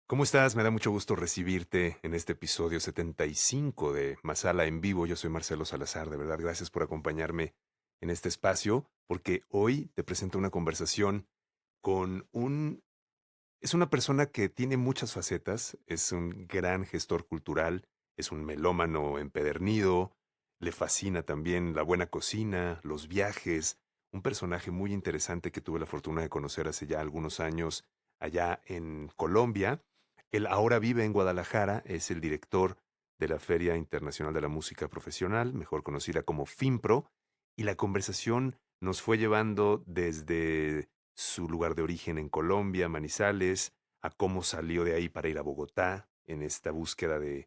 ¿Cómo estás? Me da mucho gusto recibirte en este episodio 75 de Masala en vivo. Yo soy Marcelo Salazar, de verdad, gracias por acompañarme en este espacio, porque hoy te presento una conversación con es una persona que tiene muchas facetas, es un gran gestor cultural, es un melómano empedernido, le fascina también la buena cocina, los viajes, un personaje muy interesante que tuve la fortuna de conocer hace ya algunos años allá en Colombia. Él ahora vive en Guadalajara, es el director de la Feria Internacional de la Música Profesional, mejor conocida como FIMPRO, y la conversación nos fue llevando desde su lugar de origen en Colombia, Manizales, a cómo salió de ahí para ir a Bogotá en esta búsqueda de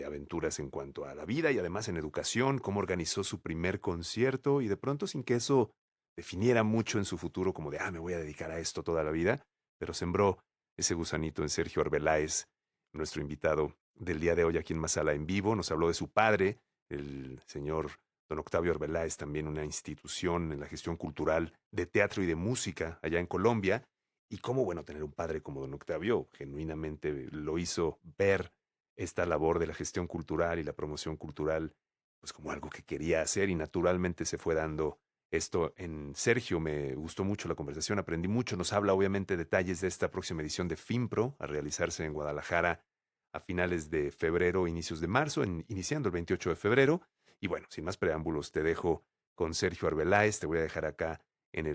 aventuras en cuanto a la vida y además en educación, cómo organizó su primer concierto y de pronto sin que eso definiera mucho en su futuro como de, me voy a dedicar a esto toda la vida, pero sembró ese gusanito en Sergio Arbeláez, nuestro invitado del día de hoy aquí en Masala en vivo. Nos habló de su padre, el señor don Octavio Arbeláez, también una institución en la gestión cultural de teatro y de música allá en Colombia. Y cómo, bueno, tener un padre como don Octavio genuinamente lo hizo ver esta labor de la gestión cultural y la promoción cultural, pues como algo que quería hacer y naturalmente se fue dando esto en Sergio. Me gustó mucho la conversación, aprendí mucho. Nos habla obviamente detalles de esta próxima edición de FIMPRO a realizarse en Guadalajara a finales de febrero, inicios de marzo, iniciando el 28 de febrero. Y bueno, sin más preámbulos, te dejo con Sergio Arbeláez. Te voy a dejar acá en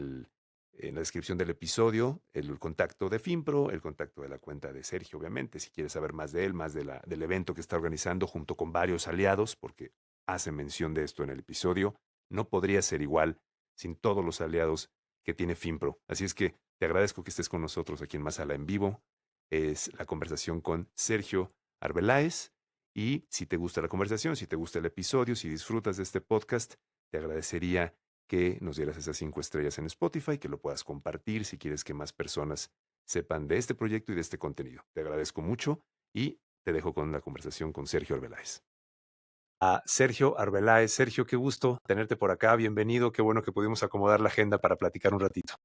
en la descripción del episodio el contacto de FIMPRO, el contacto de la cuenta de Sergio, obviamente, si quieres saber más de él, más del evento que está organizando junto con varios aliados, porque hace mención de esto en el episodio. No podría ser igual sin todos los aliados que tiene FIMPRO. Así es que te agradezco que estés con nosotros aquí en Masala en vivo. Es la conversación con Sergio Arbeláez. Y si te gusta la conversación, si te gusta el episodio, si disfrutas de este podcast, te agradecería que nos dieras esas 5 estrellas en Spotify, que lo puedas compartir si quieres que más personas sepan de este proyecto y de este contenido. Te agradezco mucho y te dejo con la conversación con Sergio Arbeláez. A Sergio Arbeláez. Sergio, qué gusto tenerte por acá. Bienvenido. Qué bueno que pudimos acomodar la agenda para platicar un ratito.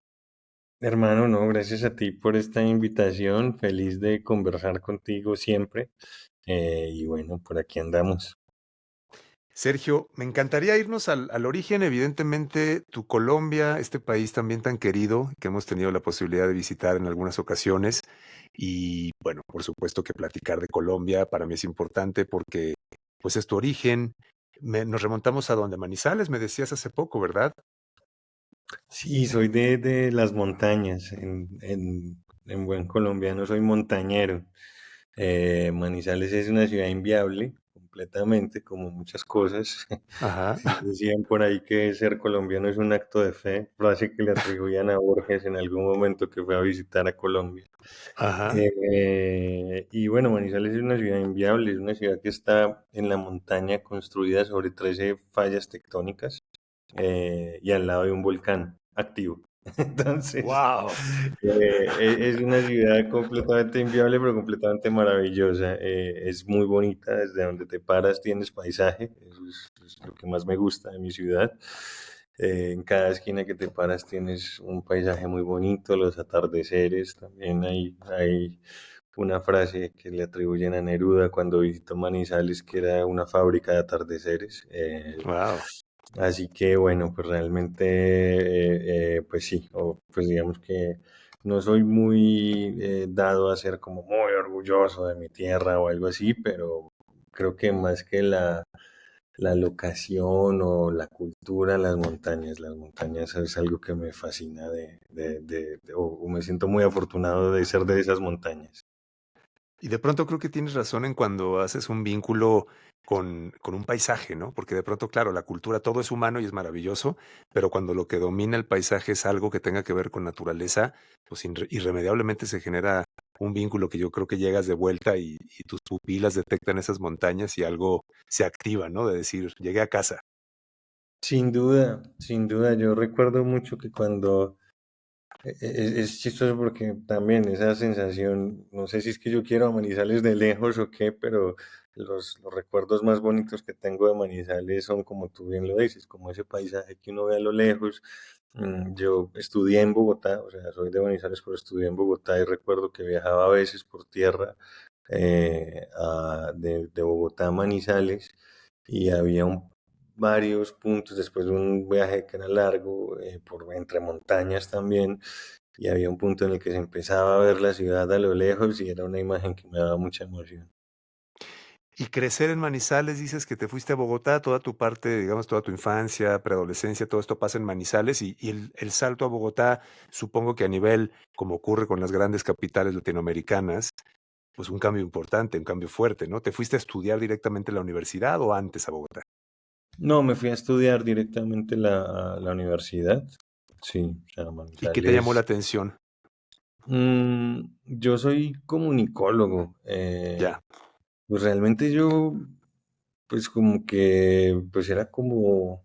Hermano, no, gracias a ti por esta invitación. Feliz de conversar contigo siempre. Y bueno, por aquí andamos. Sergio, me encantaría irnos al origen. Evidentemente, tu Colombia, este país también tan querido, que hemos tenido la posibilidad de visitar en algunas ocasiones. Y bueno, por supuesto que platicar de Colombia para mí es importante porque pues es tu origen. Nos remontamos a donde Manizales, me decías hace poco, ¿verdad? Sí, soy de las montañas. En buen colombiano soy montañero. Manizales es una ciudad inviable, completamente, como muchas cosas. Ajá, Decían por ahí que ser colombiano es un acto de fe, frase que le atribuían a Borges en algún momento que fue a visitar a Colombia. ajá. Y bueno, Manizales es una ciudad inviable, es una ciudad que está en la montaña construida sobre 13 fallas tectónicas y al lado de un volcán activo. Entonces, Wow. es una ciudad completamente inviable, pero completamente maravillosa. Es muy bonita, desde donde te paras tienes paisaje, eso es lo que más me gusta de mi ciudad. En cada esquina que te paras tienes un paisaje muy bonito, los atardeceres, también hay una frase que le atribuyen a Neruda cuando visitó Manizales, que era una fábrica de atardeceres. Wow. Así que bueno, pues realmente, pues sí, o pues digamos que no soy muy dado a ser como muy orgulloso de mi tierra o algo así, pero creo que más que la locación o la cultura, las montañas es algo que me fascina o me siento muy afortunado de ser de esas montañas. Y de pronto creo que tienes razón en cuando haces un vínculo con un paisaje, ¿no? Porque de pronto, claro, la cultura, todo es humano y es maravilloso, pero cuando lo que domina el paisaje es algo que tenga que ver con naturaleza, pues irremediablemente se genera un vínculo que yo creo que llegas de vuelta y tus pupilas detectan esas montañas y algo se activa, ¿no? De decir, llegué a casa. Sin duda, yo recuerdo mucho que cuando es chistoso porque también esa sensación, no sé si es que yo quiero a Manizales de lejos o qué, pero los recuerdos más bonitos que tengo de Manizales son como tú bien lo dices, como ese paisaje que uno ve a lo lejos, Yo estudié en Bogotá, o sea, soy de Manizales, pero estudié en Bogotá y recuerdo que viajaba a veces por tierra de Bogotá a Manizales y había varios puntos después de un viaje que era largo, entre montañas también, y había un punto en el que se empezaba a ver la ciudad a lo lejos y era una imagen que me daba mucha emoción. Y crecer en Manizales, dices que te fuiste a Bogotá, toda tu parte, digamos, toda tu infancia, preadolescencia, todo esto pasa en Manizales y el salto a Bogotá, supongo que a nivel, como ocurre con las grandes capitales latinoamericanas, pues un cambio importante, un cambio fuerte, ¿no? ¿Te fuiste a estudiar directamente a la universidad o antes a Bogotá? No, me fui a estudiar directamente a la universidad. Sí, o sea, ¿Y qué te llamó la Manizales. atención? Yo soy comunicólogo. Ya. Pues realmente yo, pues como que, pues era como,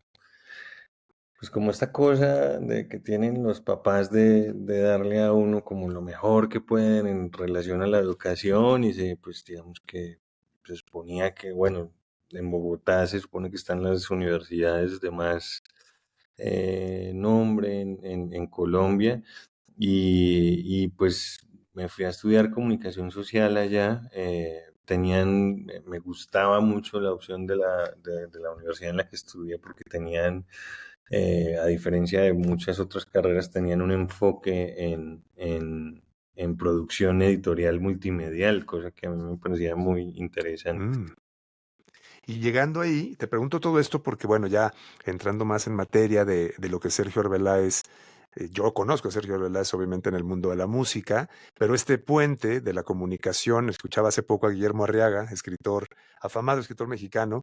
pues como esta cosa de que tienen los papás de darle a uno como lo mejor que pueden en relación a la educación y pues digamos que se suponía que, bueno, en Bogotá se supone que están las universidades de más nombre en Colombia pues me fui a estudiar comunicación social allá. Me gustaba mucho la opción de la universidad en la que estudié porque tenían, a diferencia de muchas otras carreras, tenían un enfoque en producción editorial multimedial, cosa que a mí me parecía muy interesante. Mm. Y llegando ahí, te pregunto todo esto porque, bueno, ya entrando más en materia de lo que Sergio Arbeláez, yo conozco a Sergio Arbeláez obviamente en el mundo de la música, pero este puente de la comunicación, escuchaba hace poco a Guillermo Arriaga, escritor, afamado escritor mexicano,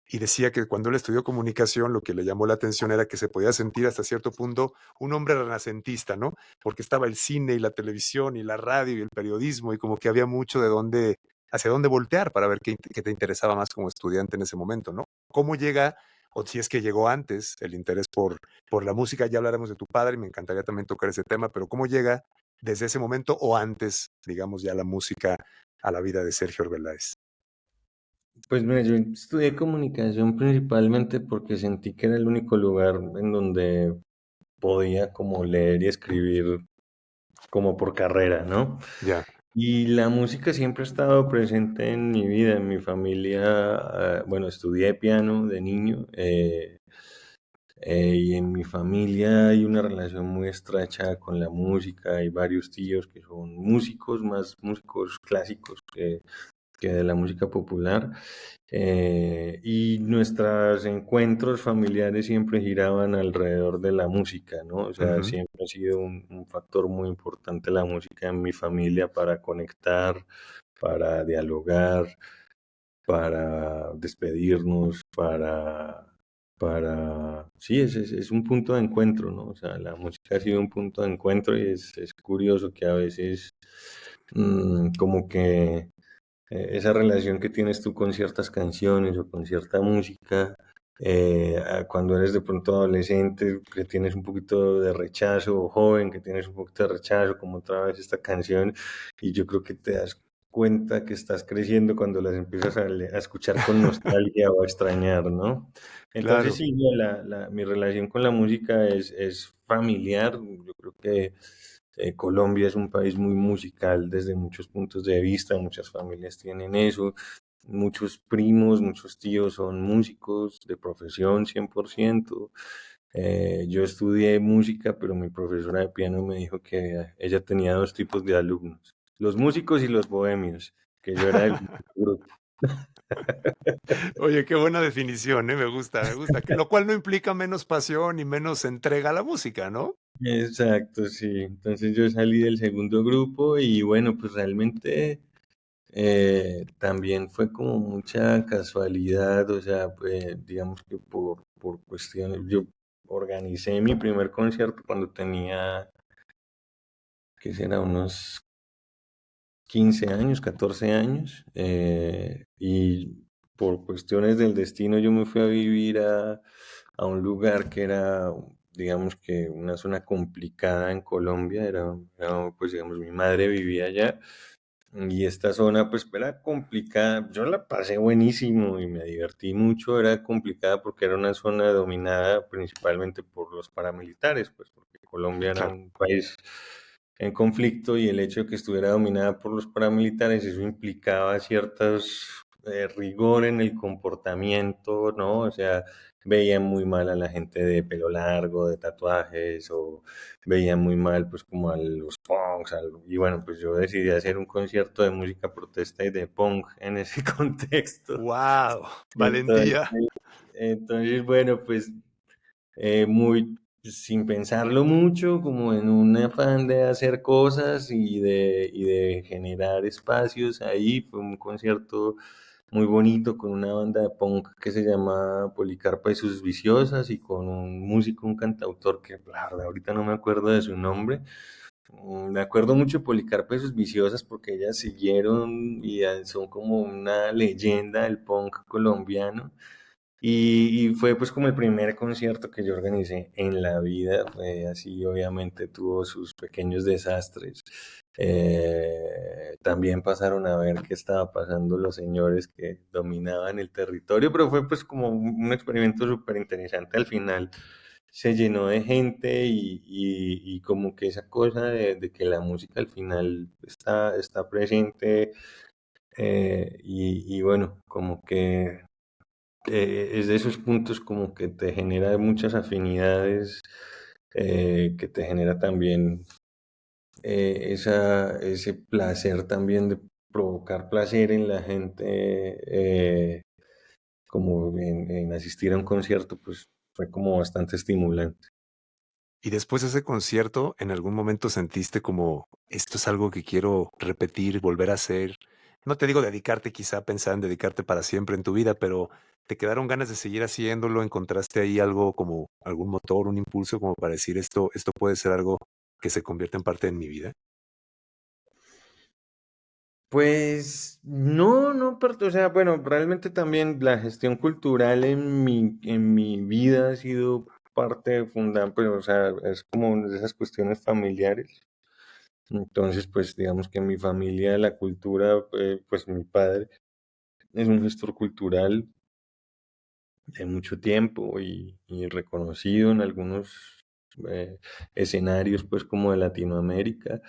y decía que cuando él estudió comunicación lo que le llamó la atención era que se podía sentir hasta cierto punto un hombre renacentista, ¿no? Porque estaba el cine y la televisión y la radio y el periodismo y como que había mucho de dónde hacia dónde voltear para ver qué te interesaba más como estudiante en ese momento, ¿no? ¿Cómo llega, o si es que llegó antes, el interés por la música? Ya hablaremos de tu padre y me encantaría también tocar ese tema, pero ¿cómo llega desde ese momento o antes, digamos, ya la música a la vida de Sergio Arbeláez? Pues mira, yo estudié comunicación principalmente porque sentí que era el único lugar en donde podía como leer y escribir como por carrera, ¿no? Ya. Y la música siempre ha estado presente en mi vida, en mi familia. Bueno, estudié piano de niño y en mi familia hay una relación muy estrecha con la música. Hay varios tíos que son músicos, más músicos clásicos que de la música popular. Y nuestros encuentros familiares siempre giraban alrededor de la música, ¿no? O sea, Ujú. siempre ha sido un factor muy importante la música en mi familia para conectar, para dialogar, para despedirnos, sí, es un punto de encuentro, ¿no? O sea, la música ha sido un punto de encuentro y es curioso que a veces como que esa relación que tienes tú con ciertas canciones o con cierta música, cuando eres de pronto adolescente, que tienes un poquito de rechazo, o joven, que tienes un poquito de rechazo, como otra vez esta canción, y yo creo que te das cuenta que estás creciendo cuando las empiezas a escuchar con nostalgia o a extrañar, ¿no? Entonces Claro. sí, no, mi relación con la música es familiar. Yo creo que Colombia es un país muy musical desde muchos puntos de vista, muchas familias tienen eso, muchos primos, muchos tíos son músicos de profesión 100%. Yo estudié música, pero mi profesora de piano me dijo que ella tenía dos tipos de alumnos, los músicos y los bohemios, que yo era el grupo. Oye, qué buena definición, ¿eh? Me gusta, que lo cual no implica menos pasión y menos entrega a la música, ¿no? Exacto, sí. Entonces yo salí del segundo grupo y bueno, pues realmente también fue como mucha casualidad, o sea, pues, digamos que por cuestiones, yo organicé mi primer concierto cuando tenía, ¿qué será? Unos 15 años, 14 años, y por cuestiones del destino yo me fui a vivir a un lugar que era, digamos que una zona complicada en Colombia, pues digamos, mi madre vivía allá Y esta zona pues era complicada, yo la pasé buenísimo y me divertí mucho, era complicada porque era una zona dominada principalmente por los paramilitares, pues porque Colombia era Claro. un país en conflicto y el hecho de que estuviera dominada por los paramilitares, eso implicaba ciertos rigor en el comportamiento, ¿no? O sea, veían muy mal a la gente de pelo largo, de tatuajes, o veían muy mal pues como a los punks, y bueno, pues yo decidí hacer un concierto de música protesta y de punk en ese contexto. ¡Wow! Entonces, Valentía. entonces bueno, pues muy sin pensarlo mucho, como en un afán de hacer cosas y de generar espacios ahí. Fue un concierto muy bonito con una banda de punk que se llama Policarpa y sus Viciosas y con un músico, un cantautor que la verdad ahorita no me acuerdo de su nombre. Me acuerdo mucho de Policarpa y sus Viciosas porque ellas siguieron y son como una leyenda del punk colombiano. Y fue pues como el primer concierto que yo organicé en la vida, fue así, obviamente tuvo sus pequeños desastres. También pasaron a ver qué estaba pasando los señores que dominaban el territorio, pero fue pues como un experimento súper interesante al final. Se llenó de gente y como que esa cosa de que la música al final está presente y bueno, como que es de esos puntos como que te genera muchas afinidades, que te genera también ese placer también de provocar placer en la gente, como en asistir a un concierto, pues fue como bastante estimulante. Y después de ese concierto, ¿en algún momento sentiste como esto es algo que quiero repetir, volver a hacer? No te digo dedicarte, quizá pensar en dedicarte para siempre en tu vida, pero ¿te quedaron ganas de seguir haciéndolo? ¿Encontraste ahí algo como algún motor, un impulso como para decir esto puede ser algo que se convierta en parte de mi vida? Pues no, no, o sea, bueno, realmente también la gestión cultural en mi vida ha sido parte fundamental, pues, o sea, es como una de esas cuestiones familiares. Entonces, pues digamos que en mi familia la cultura, pues mi padre es un gestor cultural de mucho tiempo y reconocido en algunos eh, escenarios, pues como de Latinoamérica.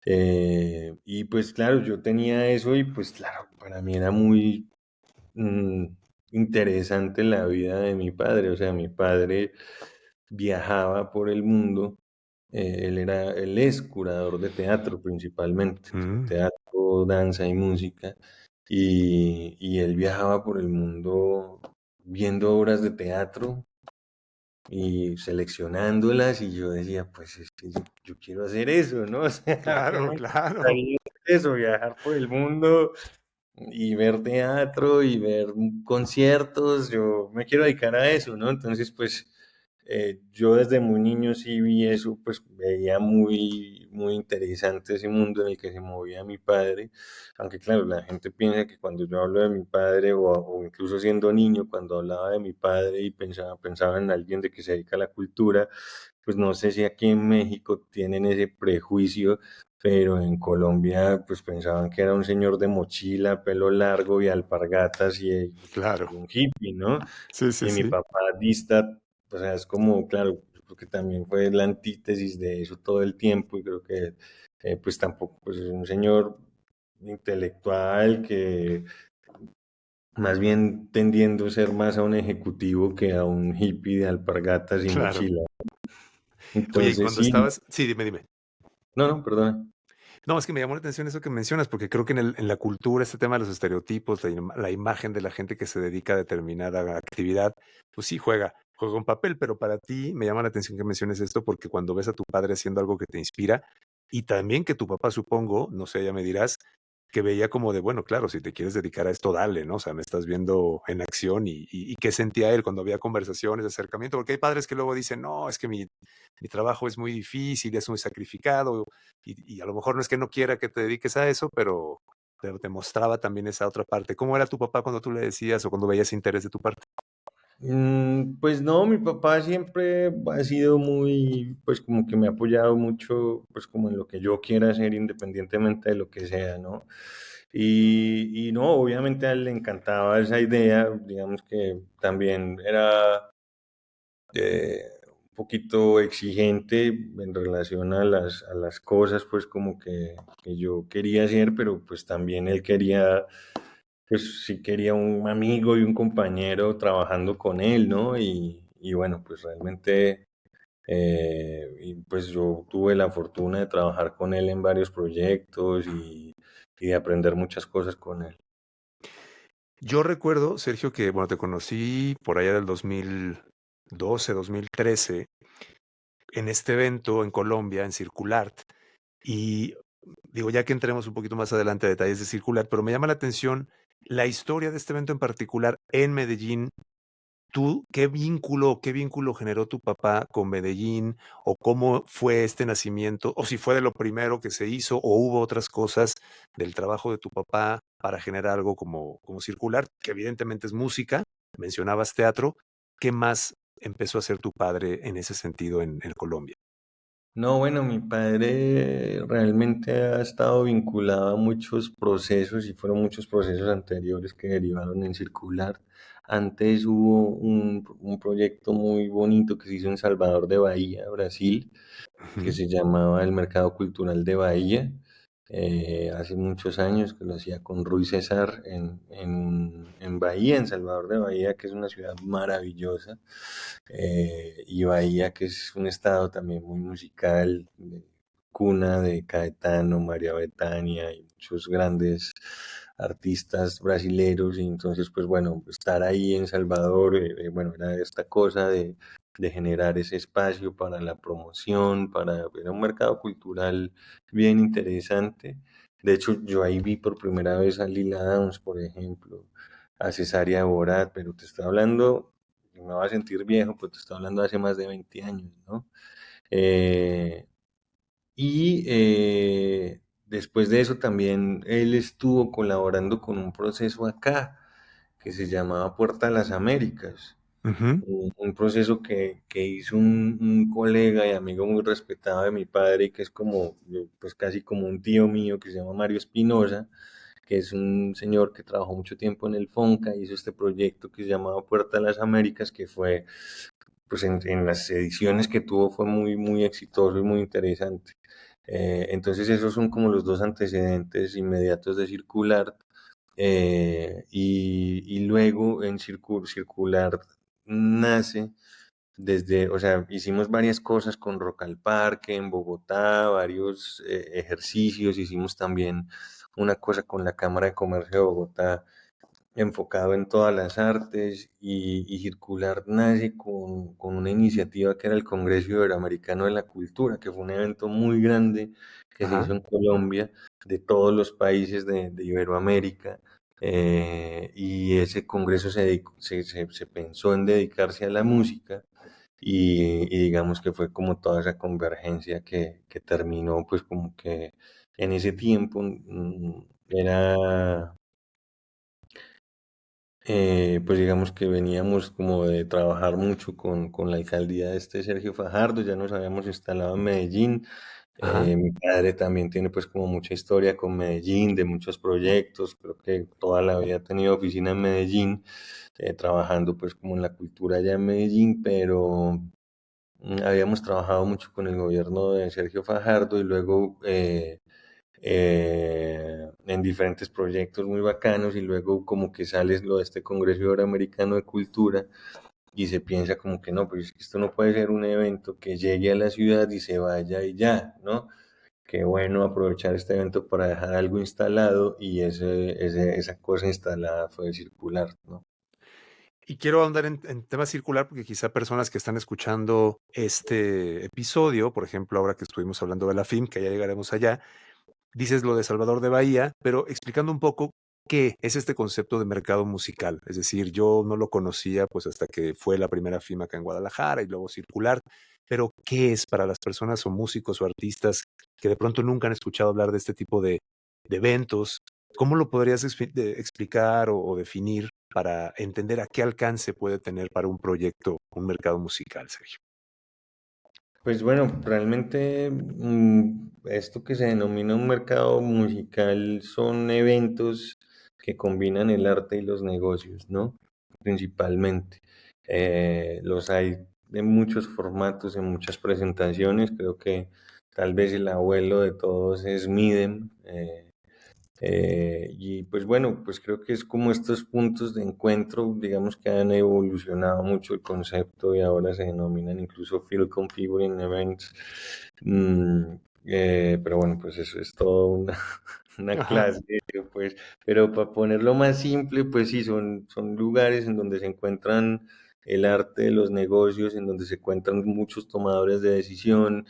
Y pues claro, yo tenía eso y pues claro, para mí era muy mm, interesante la vida de mi padre. O sea, mi padre viajaba por el mundo. Él es curador de teatro principalmente, de Mm, teatro, danza y música, y él viajaba por el mundo viendo obras de teatro y seleccionándolas, y yo decía, pues es que yo quiero hacer eso, ¿no? O sea, a mí claro, me claro, gustaría hacer eso, viajar por el mundo y ver teatro y ver conciertos, yo me quiero dedicar a eso, ¿no? Entonces, pues yo desde muy niño sí vi eso, pues veía muy, muy interesante ese mundo en el que se movía mi padre, aunque claro, la gente piensa que cuando yo hablo de mi padre o incluso siendo niño, cuando hablaba de mi padre y pensaba en alguien de que se dedica a la cultura, pues no sé si aquí en México tienen ese prejuicio, pero en Colombia pues pensaban que era un señor de mochila, pelo largo y alpargatas claro. y un hippie, ¿no? Sí, sí, Y mi sí. papá dista, o sea, es como, claro, porque también fue la antítesis de eso todo el tiempo y creo que pues tampoco, pues es un señor intelectual que más bien tendiendo a ser más a un ejecutivo que a un hippie de alpargatas y Claro. mochila. Oye, y Entonces cuando sí, estabas sí, dime, dime. no, no, perdona. No, es que me llamó la atención eso que mencionas, porque creo que en la cultura, este tema de los estereotipos, la imagen de la gente que se dedica a determinada actividad, pues sí juega un papel, pero para ti me llama la atención que menciones esto, porque cuando ves a tu padre haciendo algo que te inspira, y también que tu papá, supongo, no sé, ya me dirás, que veía como de, bueno, claro, si te quieres dedicar a esto, dale, ¿no? O sea, me estás viendo en acción y qué sentía él cuando había conversaciones, de acercamiento, porque hay padres que luego dicen, no, es que mi trabajo es muy difícil, es muy sacrificado, y a lo mejor no es que no quiera que te dediques a eso, pero te mostraba también esa otra parte. ¿Cómo era tu papá cuando tú le decías o cuando veías interés de tu parte? Pues no, mi papá siempre ha sido muy, pues como que me ha apoyado mucho, pues como en lo que yo quiera hacer, independientemente de lo que sea, ¿no? Y no, obviamente a él le encantaba esa idea, digamos que también era un poquito exigente en relación a las cosas, pues como que yo quería hacer, pero pues también él quería, pues sí quería un amigo y un compañero trabajando con él, ¿no? Y bueno, pues realmente, y pues yo tuve la fortuna de trabajar con él en varios proyectos y de aprender muchas cosas con él. Yo recuerdo, Sergio, que, bueno, te conocí por allá del 2012, 2013, en este evento en Colombia, en Circulart. Y digo, ya que entremos un poquito más adelante a detalles de Circular, pero me llama la atención la historia de este evento en particular en Medellín. ¿Tú qué vínculo generó tu papá con Medellín? ¿O cómo fue este nacimiento? ¿O si fue de lo primero que se hizo? ¿O hubo otras cosas del trabajo de tu papá para generar algo como Circular, que evidentemente es música? Mencionabas teatro. ¿Qué más empezó a hacer tu padre en ese sentido en Colombia? No, bueno, mi padre realmente ha estado vinculado a muchos procesos y fueron muchos procesos anteriores que derivaron en Circular. Antes hubo un proyecto muy bonito que se hizo en Salvador de Bahía, Brasil, que Ujú. se llamaba el Mercado Cultural de Bahía, hace muchos años que lo hacía con Rui César en Bahía, en Salvador de Bahía, que es una ciudad maravillosa, y Bahía, que es un estado también muy musical, cuna de Caetano, María Bethania y muchos grandes artistas brasileros, y entonces pues bueno, estar ahí en Salvador, bueno, era esta cosa de generar ese espacio para la promoción, era un mercado cultural bien interesante. De hecho, yo ahí vi por primera vez a Lila Downs, por ejemplo, a Cesárea Borat, pero te estoy hablando, me va a sentir viejo, pero te estoy hablando de hace más de 20 años, ¿no? Eh, Después de eso también él estuvo colaborando con un proceso acá que se llamaba Puerta a las Américas, Ujú. un proceso que hizo un colega y amigo muy respetado de mi padre y que es como, pues casi como un tío mío que se llama Mario Espinosa, que es un señor que trabajó mucho tiempo en el FONCA, hizo este proyecto que se llamaba Puerta a las Américas, que fue, pues en las ediciones que tuvo fue muy, muy exitoso y muy interesante. Entonces esos son como los dos antecedentes inmediatos de Circular. Y luego en Circular nace desde, o sea, hicimos varias cosas con Rock al Parque en Bogotá, varios ejercicios, hicimos también una cosa con la Cámara de Comercio de Bogotá enfocado en todas las artes y Circular nace con una iniciativa que era el Congreso Iberoamericano de la Cultura, que fue un evento muy grande que se Ajá. hizo en Colombia, de todos los países de Iberoamérica, y ese congreso se pensó en dedicarse a la música y digamos que fue como toda esa convergencia que terminó pues como que en ese tiempo era pues digamos que veníamos como de trabajar mucho con la alcaldía de este Sergio Fajardo, ya nos habíamos instalado en Medellín. Ajá. Mi padre también tiene pues como mucha historia con Medellín, de muchos proyectos, creo que toda la vida ha tenido oficina en Medellín, trabajando pues como en la cultura allá en Medellín, pero habíamos trabajado mucho con el gobierno de Sergio Fajardo y luego en diferentes proyectos muy bacanos y luego como que sale lo de este Congreso Iberoamericano de Cultura y se piensa como que no, pero es que esto no puede ser un evento que llegue a la ciudad y se vaya y ya, ¿no? Qué bueno aprovechar este evento para dejar algo instalado y esa cosa instalada fue Circular, ¿no? Y quiero ahondar en tema circular porque quizá personas que están escuchando este episodio, por ejemplo, ahora que estuvimos hablando de la FIM, que ya llegaremos allá, dices lo de Salvador de Bahía, pero explicando un poco qué es este concepto de mercado musical. Es decir, yo no lo conocía pues hasta que fue la primera FIM acá en Guadalajara y luego circular, pero ¿qué es para las personas o músicos o artistas que de pronto nunca han escuchado hablar de este tipo de eventos? ¿Cómo lo podrías explicar o definir? para entender a qué alcance puede tener para un proyecto un mercado musical, Sergio? Pues bueno, realmente esto que se denomina un mercado musical son eventos que combinan el arte y los negocios, ¿no? Principalmente. Los hay de muchos formatos, en muchas presentaciones. Creo que tal vez el abuelo de todos es Midem. Y pues bueno, pues creo que es como estos puntos de encuentro, digamos que han evolucionado mucho el concepto y ahora se denominan incluso Field Configuring Events. Mm, pero bueno, pues eso es todo una, una Ajá. clase, pues, pero para ponerlo más simple, pues sí, son lugares en donde se encuentran el arte de los negocios, en donde se encuentran muchos tomadores de decisión,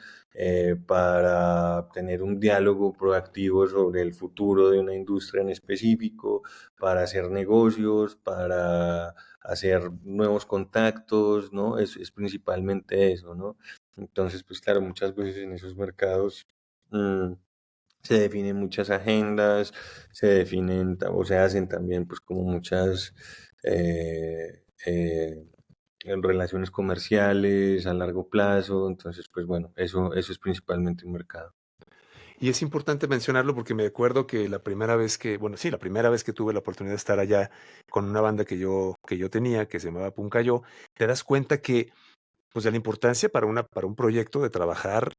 para tener un diálogo proactivo sobre el futuro de una industria en específico, para hacer negocios, para hacer nuevos contactos, ¿no? Es principalmente eso, ¿no? Entonces, pues claro, muchas veces en esos mercados mm, se definen muchas agendas, se definen o se hacen también pues como muchas en relaciones comerciales a largo plazo. Entonces, pues bueno, eso es principalmente un mercado. Y es importante mencionarlo porque me acuerdo que la primera vez que, bueno, sí, la primera vez que tuve la oportunidad de estar allá con una banda que yo tenía, que se llamaba Puncayo, te das cuenta que, pues, de la importancia para un proyecto de trabajar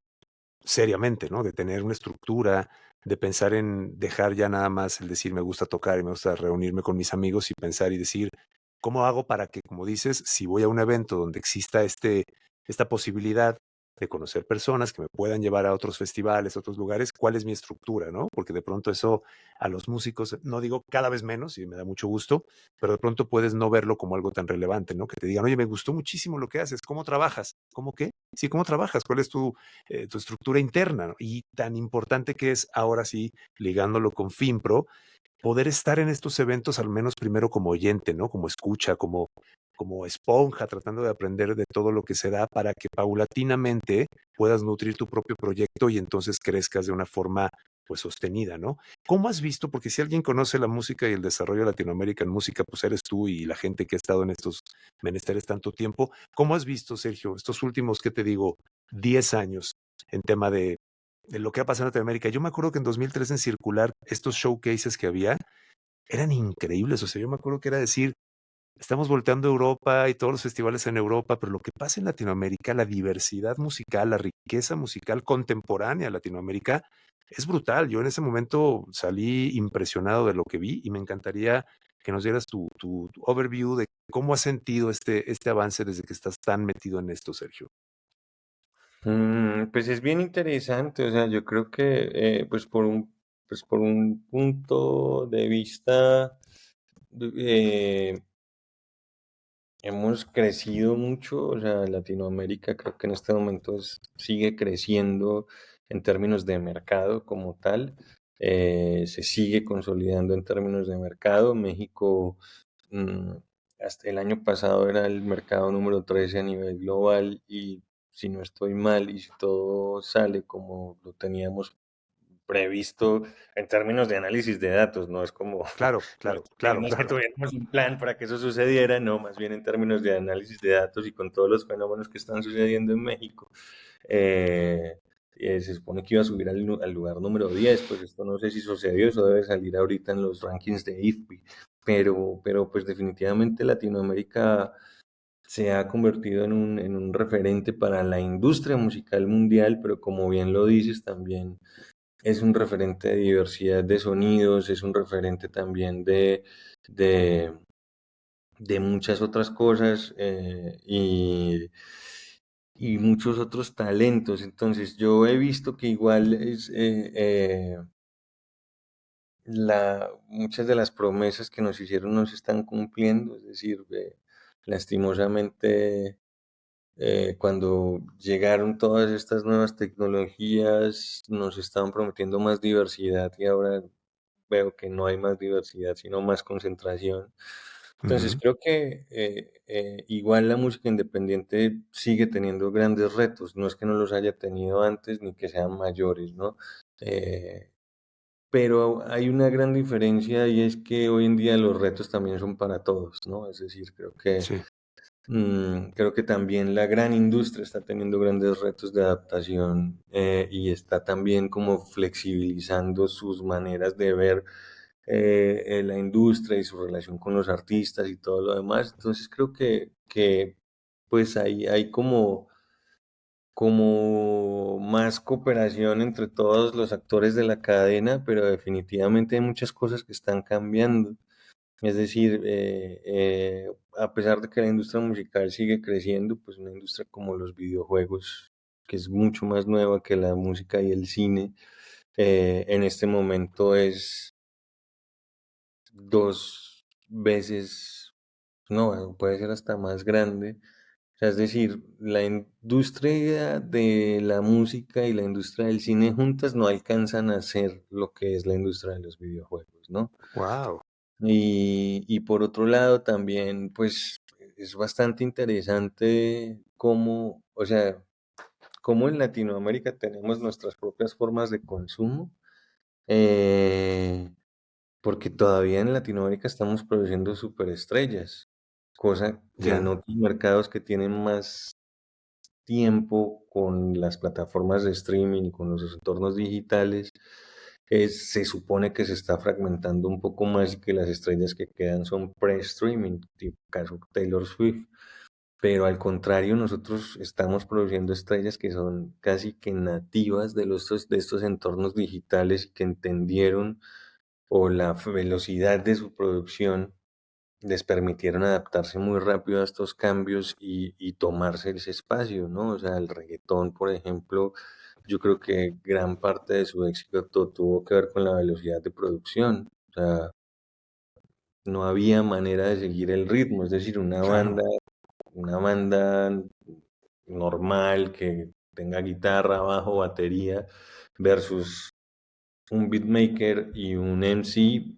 seriamente, ¿no? De tener una estructura, de pensar en dejar ya nada más el decir me gusta tocar y me gusta reunirme con mis amigos y pensar y decir, ¿cómo hago para que, como dices, si voy a un evento donde exista esta posibilidad de conocer personas que me puedan llevar a otros festivales, a otros lugares, cuál es mi estructura, ¿no? Porque de pronto eso a los músicos, no digo cada vez menos, y me da mucho gusto, pero de pronto puedes no verlo como algo tan relevante, ¿no? Que te digan, oye, me gustó muchísimo lo que haces, ¿cómo trabajas? ¿Cómo qué? Sí, ¿cómo trabajas? ¿Cuál es tu estructura interna? ¿No? Y tan importante que es ahora sí, ligándolo con FinPro, poder estar en estos eventos al menos primero como oyente, ¿no? Como escucha, como esponja, tratando de aprender de todo lo que se da para que paulatinamente puedas nutrir tu propio proyecto y entonces crezcas de una forma pues sostenida, ¿no? ¿Cómo has visto? Porque si alguien conoce la música y el desarrollo de Latinoamérica en música, pues eres tú y la gente que ha estado en estos menesteres tanto tiempo. ¿Cómo has visto, Sergio, estos últimos, qué te digo, 10 años en tema de lo que ha pasado en Latinoamérica? Yo me acuerdo que en 2003 en Circular, estos showcases que había eran increíbles. O sea, yo me acuerdo que era decir, estamos volteando a Europa y todos los festivales en Europa, pero lo que pasa en Latinoamérica, la diversidad musical, la riqueza musical contemporánea de Latinoamérica es brutal. Yo en ese momento salí impresionado de lo que vi y me encantaría que nos dieras tu overview de cómo has sentido este avance desde que estás tan metido en esto, Sergio. Pues es bien interesante, o sea, yo creo que pues por un punto de vista, eh, hemos crecido mucho, o sea, Latinoamérica creo que en este momento sigue creciendo en términos de mercado como tal, se sigue consolidando en términos de mercado. México, mm, hasta el año pasado era el mercado número 13 a nivel global y si no estoy mal y si todo sale como lo teníamos previsto en términos de análisis de datos, no es como, Claro, no claro, claro, es que claro. tuviéramos un plan para que eso sucediera, no, más bien en términos de análisis de datos y con todos los fenómenos que están sucediendo en México. eh, Se supone que iba a subir al lugar número 10, pues esto no sé si sucedió, eso debe salir ahorita en los rankings de IFPI, pero pues definitivamente Latinoamérica se ha convertido en un referente para la industria musical mundial, pero como bien lo dices también es un referente de diversidad de sonidos, es un referente también de, de muchas otras cosas, y muchos otros talentos. Entonces, yo he visto que igual muchas de las promesas que nos hicieron no se están cumpliendo, es decir, lastimosamente, cuando llegaron todas estas nuevas tecnologías, nos estaban prometiendo más diversidad y ahora veo que no hay más diversidad, sino más concentración. Entonces Ujú. creo que igual la música independiente sigue teniendo grandes retos, no es que no los haya tenido antes ni que sean mayores, ¿no? Eh, pero hay una gran diferencia y es que hoy en día los retos también son para todos, ¿no? Es decir, Sí, creo que también la gran industria está teniendo grandes retos de adaptación y está también como flexibilizando sus maneras de ver la industria y su relación con los artistas y todo lo demás. Entonces creo que pues hay como más cooperación entre todos los actores de la cadena, pero definitivamente hay muchas cosas que están cambiando. Es decir, a pesar de que la industria musical sigue creciendo, pues una industria como los videojuegos, que es mucho más nueva que la música y el cine, en este momento es dos veces, no, puede ser hasta más grande. O sea, es decir, la industria de la música y la industria del cine juntas no alcanzan a ser lo que es la industria de los videojuegos, ¿no? wow, Y por otro lado también, pues es bastante interesante cómo, o sea, cómo en Latinoamérica tenemos nuestras propias formas de consumo, eh, porque todavía en Latinoamérica estamos produciendo superestrellas, cosa que en ya, otros mercados que tienen más tiempo con las plataformas de streaming y con los entornos digitales, se supone que se está fragmentando un poco más y que las estrellas que quedan son pre-streaming, tipo caso Taylor Swift. Pero al contrario, nosotros estamos produciendo estrellas que son casi que nativas de estos entornos digitales y que entendieron o la velocidad de su producción les permitieron adaptarse muy rápido a estos cambios y tomarse ese espacio, ¿no? O sea, el reggaetón, por ejemplo, yo creo que gran parte de su éxito tuvo que ver con la velocidad de producción. O sea, no había manera de seguir el ritmo, es decir, claro, una banda normal que tenga guitarra, bajo, batería versus un beatmaker y un MC,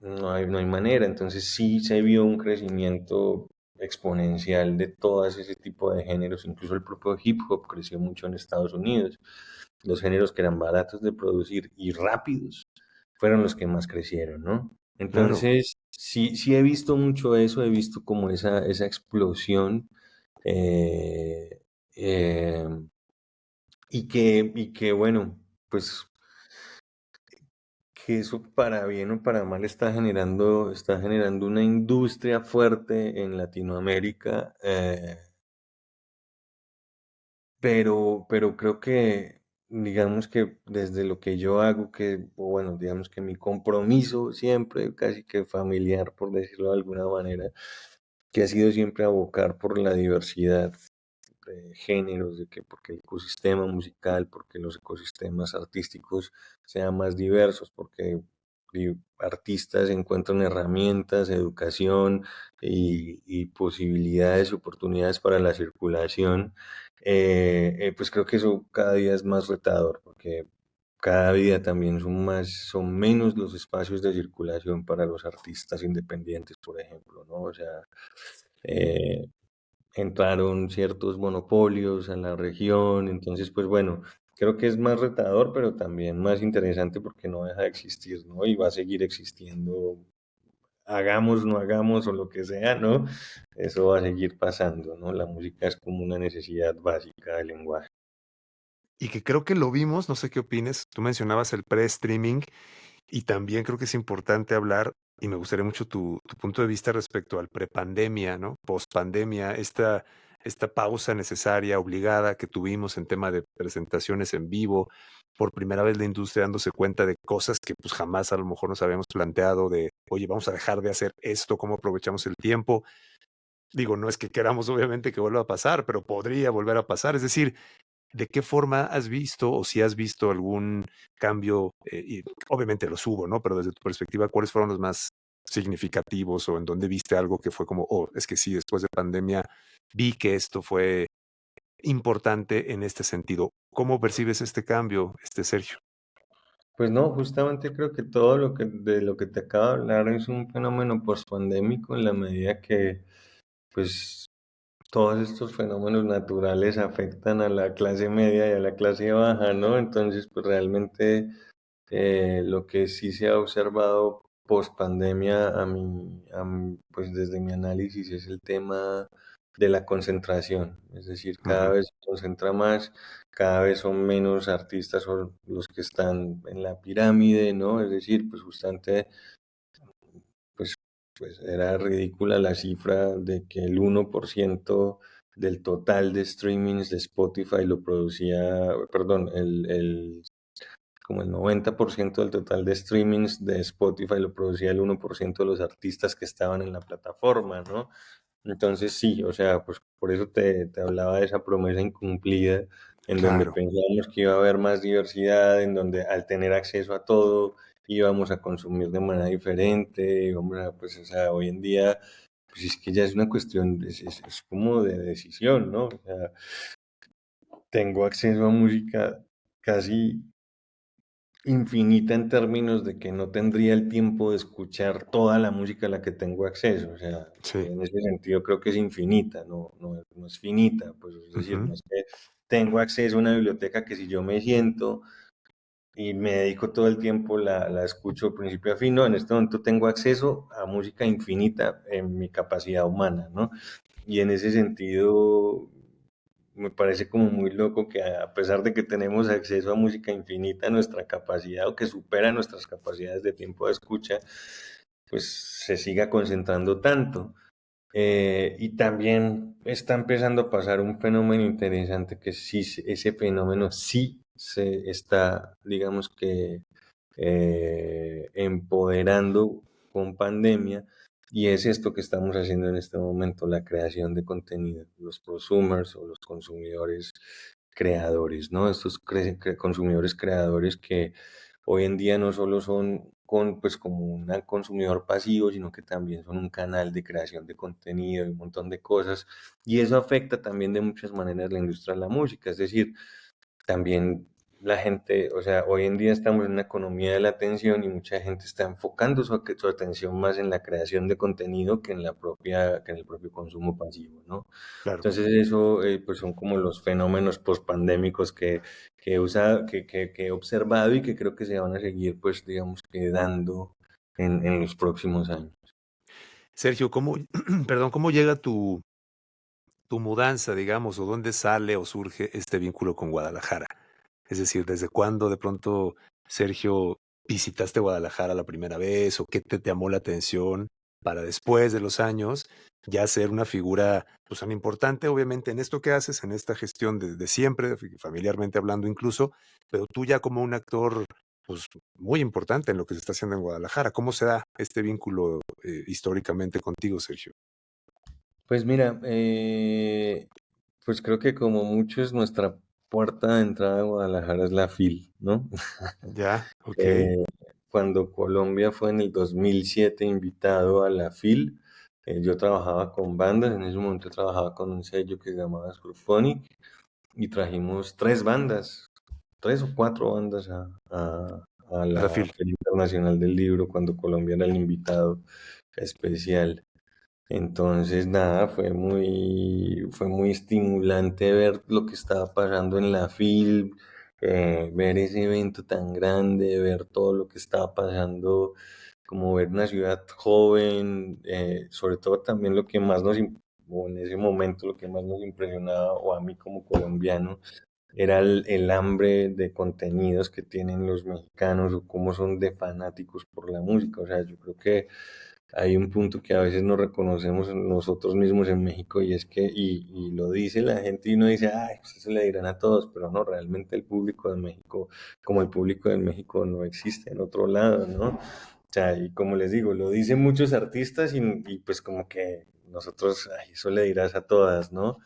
no hay manera. Entonces sí se vio un crecimiento exponencial de todas ese tipo de géneros, incluso el propio hip hop creció mucho en Estados Unidos. Los géneros que eran baratos de producir y rápidos fueron los que más crecieron, ¿no? claro. Entonces, sí he visto mucho eso, he visto como esa explosión eh, eh, y que bueno, pues que eso para bien o para mal está generando una industria fuerte en Latinoamérica, pero creo que, digamos que desde lo que yo hago, o bueno, digamos que mi compromiso siempre, casi que familiar, por decirlo de alguna manera, que ha sido siempre abocar por la diversidad de géneros, porque el ecosistema musical, porque los ecosistemas artísticos sean más diversos, porque artistas encuentran herramientas, educación y posibilidades, oportunidades para la circulación, pues creo que eso cada día es más retador, porque cada día también son menos los espacios de circulación para los artistas independientes, por ejemplo, ¿no? O sea, eh, entraron ciertos monopolios a la región, entonces pues bueno, creo que es más retador, pero también más interesante porque no deja de existir, ¿no? Y va a seguir existiendo, hagamos, no hagamos o lo que sea, ¿no? Eso va a seguir pasando, ¿no? La música es como una necesidad básica del lenguaje. Y que creo que lo vimos, no sé qué opines, tú mencionabas el pre-streaming y también creo que es importante hablar, y me gustaría mucho tu punto de vista respecto al prepandemia, ¿no? Pospandemia, esta pausa necesaria, obligada que tuvimos en tema de presentaciones en vivo, por primera vez la industria dándose cuenta de cosas que pues jamás a lo mejor nos habíamos planteado de, oye, vamos a dejar de hacer esto, ¿cómo aprovechamos el tiempo? Digo, no es que queramos obviamente que vuelva a pasar, pero podría volver a pasar. Es decir, ¿de qué forma has visto o si has visto algún cambio? Y obviamente los hubo, ¿no? Pero desde tu perspectiva, ¿cuáles fueron los más significativos o en dónde viste algo que fue como, oh, es que sí, después de pandemia vi que esto fue importante en este sentido? ¿Cómo percibes este cambio, Sergio? Pues no, justamente creo que todo de lo que te acabo de hablar es un fenómeno pospandémico en la medida que, pues, todos estos fenómenos naturales afectan a la clase media y a la clase baja, ¿no? Entonces, pues realmente Lo que sí se ha observado post pandemia pues desde mi análisis es el tema de la concentración, es decir, cada Ujú. vez se concentra más, cada vez son menos artistas son los que están en la pirámide, ¿no? Es decir, pues justamente pues, pues era ridícula la cifra de que el 1% del total de streamings de Spotify lo producía, perdón, como el 90% del total de streamings de Spotify lo producía el 1% de los artistas que estaban en la plataforma, ¿no? Entonces sí, o sea, pues por eso te hablaba de esa promesa incumplida, en donde Claro, pensábamos que iba a haber más diversidad, en donde al tener acceso a todo íbamos a consumir de manera diferente, íbamos a, pues, o sea, hoy en día, pues es que ya es una cuestión, es como de decisión, ¿no? O sea, tengo acceso a música casi infinita en términos de que no tendría el tiempo de escuchar toda la música a la que tengo acceso. O sea, sí. en ese sentido creo que es infinita, no es finita. Pues es decir, Ujú. no es que tengo acceso a una biblioteca que si yo me siento y me dedico todo el tiempo, la escucho de principio a fin. No, en este momento tengo acceso a música infinita en mi capacidad humana, ¿no? Y en ese sentido, me parece como muy loco que a pesar de que tenemos acceso a música infinita, nuestra capacidad o que supera nuestras capacidades de tiempo de escucha, pues se siga concentrando tanto. Y también está empezando a pasar un fenómeno interesante que sí, ese fenómeno sí se está, digamos que, empoderando con pandemia, y es esto que estamos haciendo en este momento, la creación de contenido, los prosumers o los consumidores creadores, ¿no? Estos consumidores creadores que hoy en día no solo son pues como un consumidor pasivo, sino que también son un canal de creación de contenido y un montón de cosas. Y eso afecta también de muchas maneras la industria de la música. Es decir, también la gente, o sea, hoy en día estamos en una economía de la atención y mucha gente está enfocando su atención más en la creación de contenido que en que en el propio consumo pasivo, ¿no? Claro. Entonces eso, pues son como los fenómenos pospandémicos que he observado y que creo que se van a seguir, pues, digamos que dando en los próximos años. Sergio, ¿cómo, perdón, cómo llega tu mudanza, digamos, o dónde sale o surge este vínculo con Guadalajara? Es decir, ¿desde cuándo de pronto, Sergio, visitaste Guadalajara la primera vez o qué te llamó la atención para después de los años ya ser una figura pues tan importante, obviamente, en esto que haces, en esta gestión de siempre, familiarmente hablando incluso, pero tú ya como un actor pues muy importante en lo que se está haciendo en Guadalajara? ¿Cómo se da este vínculo históricamente contigo, Sergio? Pues mira, pues creo que como muchos, nuestra puerta de entrada a Guadalajara es la FIL, ¿no? Ya, ok. Eh, Cuando Colombia fue en el 2007 invitado a la FIL, yo trabajaba con bandas, en ese momento trabajaba con un sello que se llamaba Surfonic y trajimos tres bandas, tres o cuatro bandas a A la la fil. Feria Internacional del Libro cuando Colombia era el invitado especial. Entonces, nada, fue muy estimulante ver lo que estaba pasando en la FIL, ver ese evento tan grande, ver todo lo que estaba pasando, como ver una ciudad joven, sobre todo también lo que más o en ese momento lo que más nos impresionaba, o a mí como colombiano, era el hambre de contenidos que tienen los mexicanos o cómo son de fanáticos por la música. O sea, yo creo que hay un punto que a veces no reconocemos nosotros mismos en México y es que, y lo dice la gente y uno dice, ay, pues eso le dirán a todos, pero no, realmente el público de México, como el público de México no existe en otro lado, ¿no? O sea, y como les digo, lo dicen muchos artistas y pues como que nosotros, ay, eso le dirás a todas, ¿no?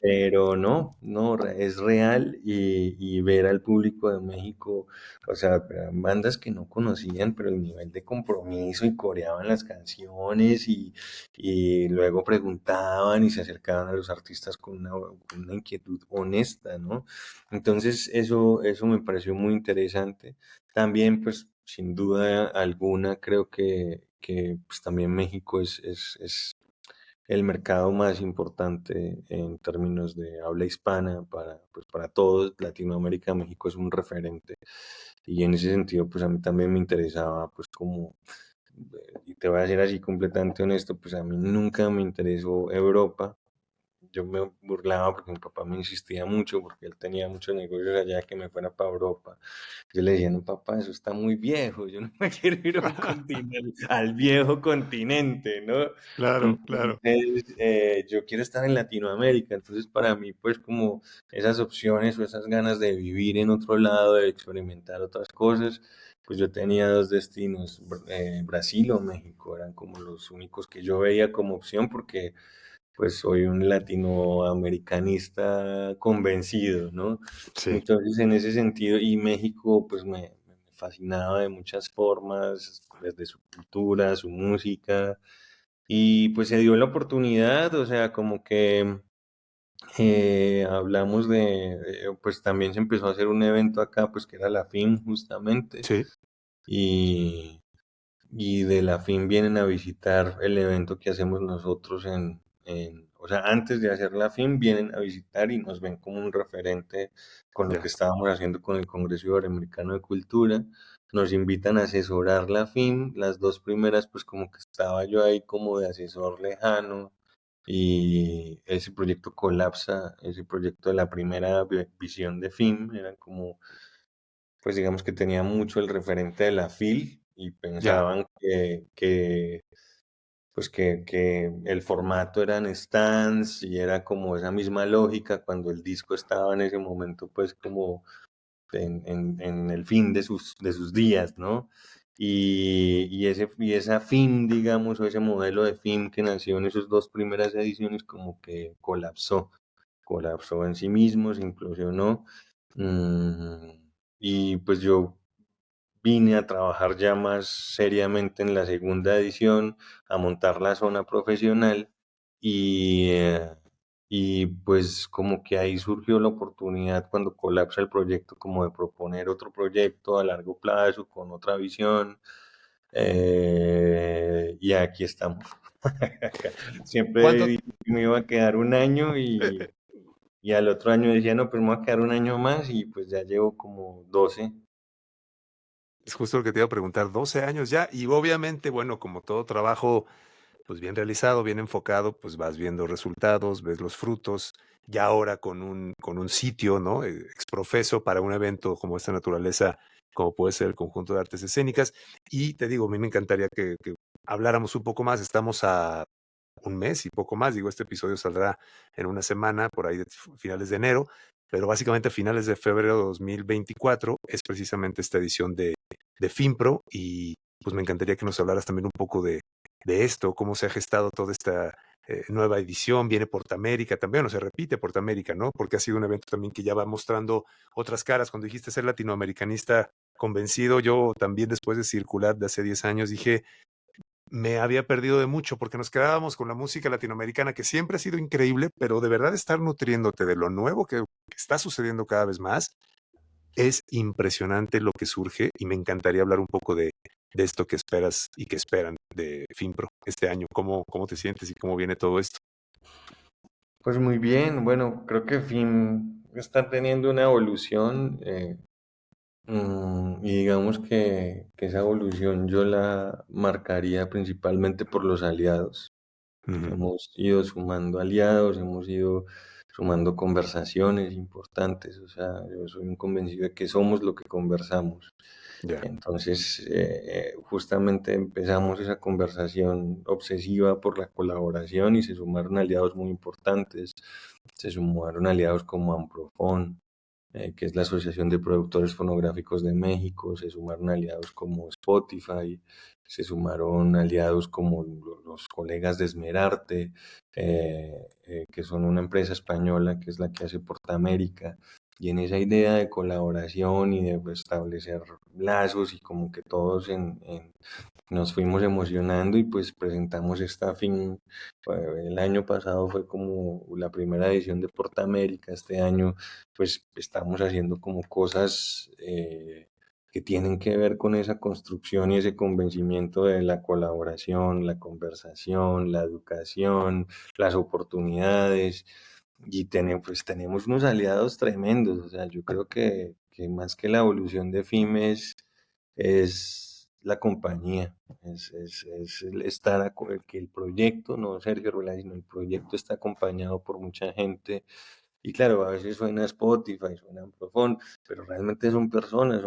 Pero es real y ver al público de México, o sea, eran bandas que no conocían, pero el nivel de compromiso y coreaban las canciones y luego preguntaban y se acercaban a los artistas con una inquietud honesta, ¿no? Entonces eso me pareció muy interesante. También, pues, sin duda alguna, creo que pues, también México es el mercado más importante en términos de habla hispana para, pues, para todos. Latinoamérica, México es un referente. y en ese sentido pues a mí también me interesaba pues como, y te voy a decir así completamente honesto, pues a mí nunca me interesó Europa. Yo me burlaba porque mi papá me insistía mucho, porque él tenía muchos negocios allá, que me fuera para Europa. Yo le decía, no, papá, eso está muy viejo, yo no me quiero ir a un continente, al viejo continente, ¿no? Claro, claro. Entonces, yo quiero estar en Latinoamérica, entonces para mí, pues como esas opciones o esas ganas de vivir en otro lado, de experimentar otras cosas, pues yo tenía dos destinos, Brasil o México, eran como los únicos que yo veía como opción, porque pues soy un latinoamericanista convencido, ¿no? Sí, Entonces, en ese sentido, y México, pues me fascinaba de muchas formas, desde su cultura, su música, y pues se dio la oportunidad, o sea, como que hablamos pues también se empezó a hacer un evento acá, pues que era la FIM justamente, sí, y y de la FIM vienen a visitar el evento que hacemos nosotros o sea, antes de hacer la FIM vienen a visitar y nos ven como un referente con lo que ya, estábamos haciendo con el Congreso Iberoamericano de Cultura. Nos invitan a asesorar la FIM, las dos primeras pues como que estaba yo ahí como de asesor lejano y ese proyecto colapsa, ese proyecto de la primera visión de FIM, era como pues digamos que tenía mucho el referente de la FIL y ya, pensaban pues que el formato eran stands y era como esa misma lógica cuando el disco estaba en ese momento pues como en el fin de sus días, ¿no? Y esa fin, digamos, o ese modelo de fin que nació en esas dos primeras ediciones como que colapsó en sí mismo, se implosionó. Y pues yo vine a trabajar ya más seriamente en la segunda edición, a montar la zona profesional y, y pues como que ahí surgió la oportunidad cuando colapsa el proyecto como de proponer otro proyecto a largo plazo con otra visión y aquí estamos. Siempre ¿Cuánto? dije que me iba a quedar un año eh, eh, y al otro año decía, no, pues me voy a quedar un año más y pues ya llevo como 12. es justo lo que te iba a preguntar, 12 años ya, y obviamente, bueno, como todo trabajo, pues bien realizado, bien enfocado, pues vas viendo resultados, ves los frutos, ya ahora con un sitio, ¿no? Exprofeso para un evento como esta naturaleza, como puede ser el Conjunto de Artes Escénicas. Y te digo, a mí me encantaría que habláramos un poco más, estamos a un mes y poco más. Digo, este episodio saldrá en una semana, por ahí de finales de enero, pero básicamente a finales de febrero de 2024 es precisamente esta edición de FIMPRO y pues me encantaría que nos hablaras también un poco de esto, cómo se ha gestado toda esta nueva edición, viene Portamérica también, o se repite Portamérica, ¿no? Porque ha sido un evento también que ya va mostrando otras caras. Cuando dijiste ser latinoamericanista convencido, yo también después de circular de hace 10 años dije, me había perdido de mucho porque nos quedábamos con la música latinoamericana que siempre ha sido increíble, pero de verdad estar nutriéndote de lo nuevo que está sucediendo cada vez más, es impresionante lo que surge y me encantaría hablar un poco de esto que esperas y que esperan de FinPro este año. ¿Cómo te sientes y cómo viene todo esto? Pues muy bien, bueno, creo que Fin está teniendo una evolución y digamos que esa evolución yo la marcaría principalmente por los aliados. Ujú, Hemos ido sumando aliados, hemos ido sumando conversaciones importantes, o sea, yo soy un convencido de que somos lo que conversamos. ya, Entonces, justamente empezamos esa conversación obsesiva por la colaboración y se sumaron aliados muy importantes. Se sumaron aliados como Amprofon, que es la Asociación de Productores Fonográficos de México, se sumaron aliados como Spotify, se sumaron aliados como los colegas de Esmerarte, que son una empresa española que es la que hace Portamérica. Y en esa idea de colaboración y de pues, establecer lazos y como que todos nos fuimos emocionando y pues presentamos esta fin. El año pasado fue como la primera edición de Portamérica, este año pues estamos haciendo como cosas que tienen que ver con esa construcción y ese convencimiento de la colaboración, la conversación, la educación, las oportunidades y pues tenemos unos aliados tremendos, o sea, yo creo que más que la evolución de FIM es la compañía, es el estar, que el proyecto, no Sergio Rueda, sino el proyecto está acompañado por mucha gente. Y claro, a veces suena Spotify, suena Amplifon, pero realmente son personas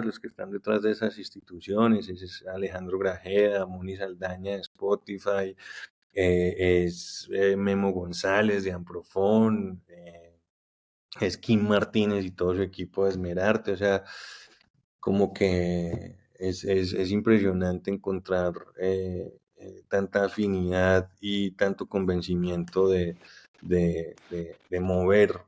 los que están detrás de esas instituciones. Ese es Alejandro Grajeda, Moni Saldaña de Spotify, es Memo González de Amplifon, es Kim Martínez y todo su equipo de Esmerarte. O sea, como que es impresionante encontrar tanta afinidad y tanto convencimiento de mover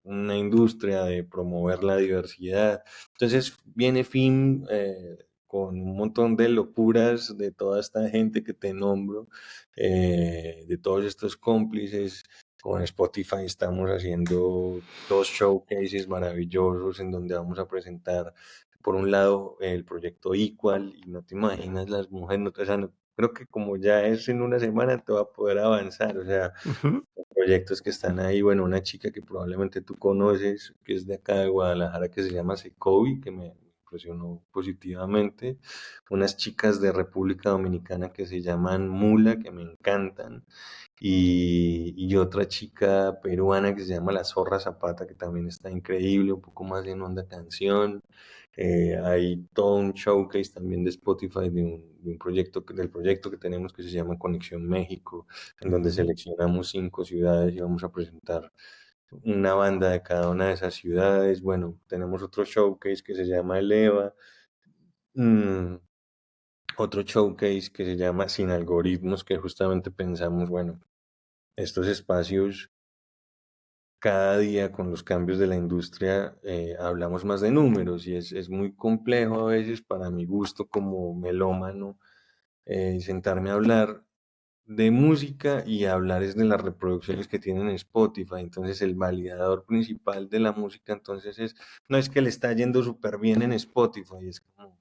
una industria, de promover la diversidad. Entonces viene Fin con un montón de locuras de toda esta gente que te nombro, de todos estos cómplices. Con Spotify estamos haciendo dos showcases maravillosos en donde vamos a presentar, por un lado, el proyecto Equal, y no te imaginas las mujeres, o sea, creo que como ya es en una semana te va a poder avanzar. O sea, Ujú. proyectos que están ahí. Bueno, una chica que probablemente tú conoces, que es de acá de Guadalajara, que se llama Secovi, que me impresionó positivamente. Unas chicas de República Dominicana que se llaman Mula, que me encantan. Y otra chica peruana que se llama La Zorra Zapata, que también está increíble, un poco más en onda canción. Hay todo un showcase también de Spotify de un proyecto, del proyecto que tenemos que se llama Conexión México, en donde Ujú. seleccionamos 5 ciudades y vamos a presentar una banda de cada una de esas ciudades. Bueno, tenemos otro showcase que se llama Eleva, mm, otro showcase que se llama Sin Algoritmos, que justamente pensamos, bueno, estos espacios cada día con los cambios de la industria hablamos más de números y es muy complejo a veces para mi gusto como melómano sentarme a hablar de música y hablar es de las reproducciones que tienen en Spotify. Entonces el validador principal de la música entonces no es que le está yendo súper bien en Spotify, es como,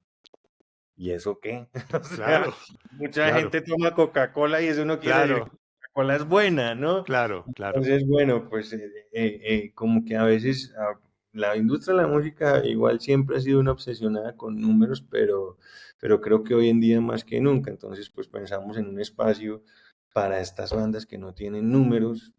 ¿y eso qué? O sea, Claro, mucha claro, gente toma Coca-Cola y eso no quiere decir que claro, Coca-Cola es buena, ¿no? claro, claro. Entonces, bueno, pues como que a veces la industria de la música igual siempre ha sido una obsesionada con números, pero creo que hoy en día más que nunca. Entonces, pues pensamos en un espacio para estas bandas que no tienen números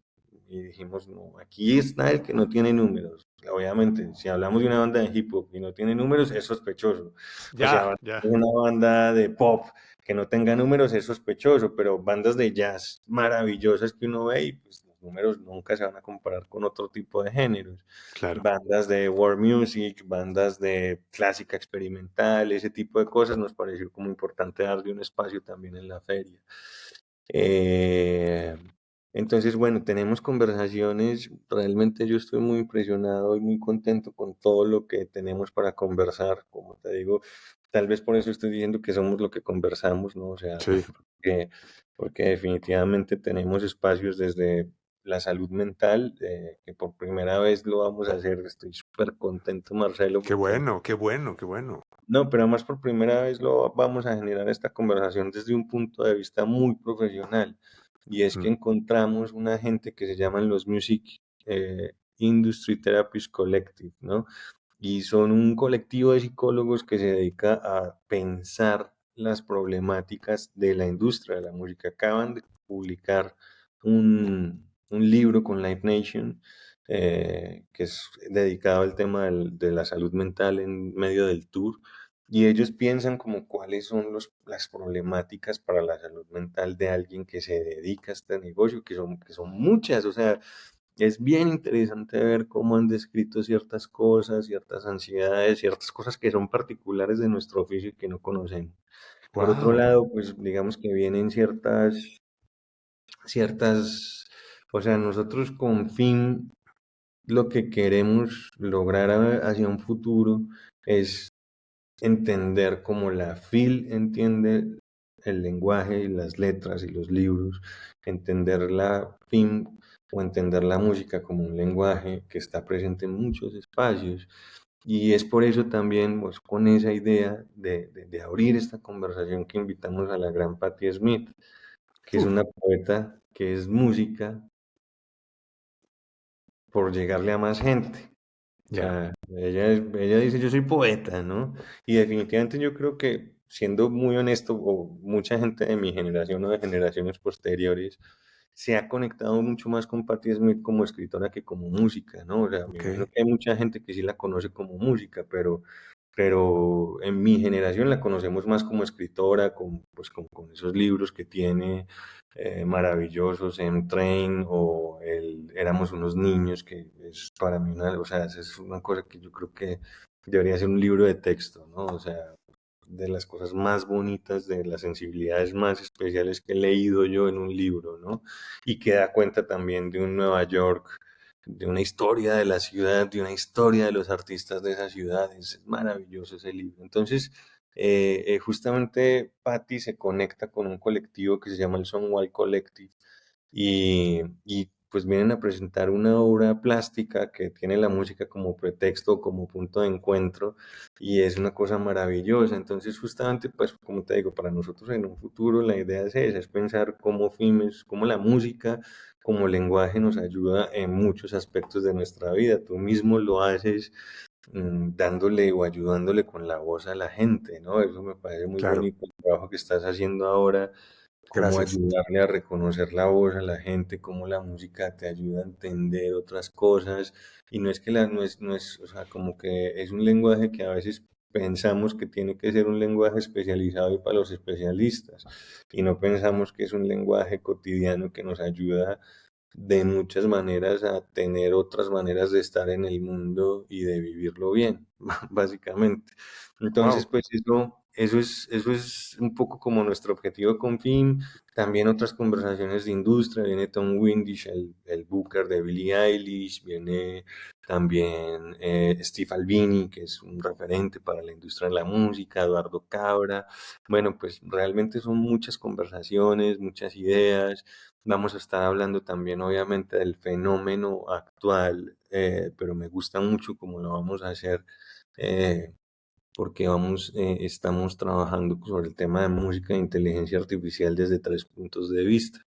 y dijimos, no, aquí está el que no tiene números. Obviamente, si hablamos de una banda de hip hop y no tiene números, es sospechoso. O sea, Ya, ya, una banda de pop que no tenga números es sospechoso, pero bandas de jazz maravillosas que uno ve y pues los números nunca se van a comparar con otro tipo de géneros. claro. Bandas de world music, bandas de clásica experimental, ese tipo de cosas nos pareció como importante darle un espacio también en la feria. Eh, entonces, bueno, tenemos conversaciones. Realmente yo estoy muy impresionado y muy contento con todo lo que tenemos para conversar. Como te digo, tal vez por eso estoy diciendo que somos lo que conversamos, ¿no? O sea, Sí. porque, porque definitivamente tenemos espacios desde la salud mental, que por primera vez lo vamos a hacer. Estoy súper contento, Marcelo, Qué porque bueno, qué bueno, qué bueno. no, pero además por primera vez lo vamos a generar esta conversación desde un punto de vista muy profesional. Y es que Mm. encontramos una gente que se llaman los Music Industry Therapists Collective, ¿no? Y son un colectivo de psicólogos que se dedica a pensar las problemáticas de la industria de la música. Acaban de publicar un libro con Live Nation que es dedicado al tema de la salud mental en medio del tour. Y ellos piensan como cuáles son las problemáticas para la salud mental de alguien que se dedica a este negocio, que son muchas. O sea, es bien interesante ver cómo han descrito ciertas cosas, ciertas ansiedades, ciertas cosas que son particulares de nuestro oficio y que no conocemos. Por otro Wow. lado, pues digamos que vienen ciertas, o sea, nosotros con fin lo que queremos lograr hacia un futuro es entender cómo la FIL entiende el lenguaje y las letras y los libros, entender la FIM o entender la música como un lenguaje que está presente en muchos espacios. Y es por eso también, pues, con esa idea de abrir esta conversación que invitamos a la gran Patti Smith, que es Uf, una poeta que es música por llegarle a más gente. O Ya, sea, ella dice, yo soy poeta, ¿no? Y definitivamente yo creo que, siendo muy honesto, o mucha gente de mi generación o de generaciones posteriores, se ha conectado mucho más con Patti Smith como escritora que como música, ¿no? O sea, me ok, imagino que hay mucha gente que sí la conoce como música, pero en mi generación la conocemos más como escritora, con esos libros que tiene maravillosos, en Train o Éramos unos niños, que es para mí una, o sea, esa es una cosa que yo creo que debería ser un libro de texto, ¿no? O sea, de las cosas más bonitas, de las sensibilidades más especiales que he leído yo en un libro, ¿no? Y que da cuenta también de un Nueva York, de una historia de la ciudad, de una historia de los artistas de esa ciudad. Es maravilloso ese libro. Entonces, justamente Patti se conecta con un colectivo que se llama el Stonewall Collective y pues vienen a presentar una obra plástica que tiene la música como pretexto, como punto de encuentro, y es una cosa maravillosa. Entonces, justamente, pues como te digo, para nosotros en un futuro la idea es esa, es pensar cómo filmes, cómo la música como lenguaje nos ayuda en muchos aspectos de nuestra vida. Tú mismo lo haces dándole o ayudándole con la voz a la gente, ¿no? Eso me parece muy claro, bonito, el trabajo que estás haciendo ahora, cómo gracias. ayudarle a reconocer la voz a la gente, cómo la música te ayuda a entender otras cosas. Y no es que no es, o sea, como que es un lenguaje que a veces pensamos que tiene que ser un lenguaje especializado y para los especialistas, y no pensamos que es un lenguaje cotidiano que nos ayuda de muchas maneras a tener otras maneras de estar en el mundo y de vivirlo bien, básicamente. Entonces, Wow. pues eso es un poco como nuestro objetivo con FIM. También otras conversaciones de industria. Viene Tom Windish, el Booker de Billie Eilish. Viene también Steve Albini, que es un referente para la industria de la música. Eduardo Cabra. Bueno, pues realmente son muchas conversaciones, muchas ideas. Vamos a estar hablando también, obviamente, del fenómeno actual, pero me gusta mucho cómo lo vamos a hacer, eh, porque estamos trabajando sobre el tema de música e inteligencia artificial desde tres puntos de vista.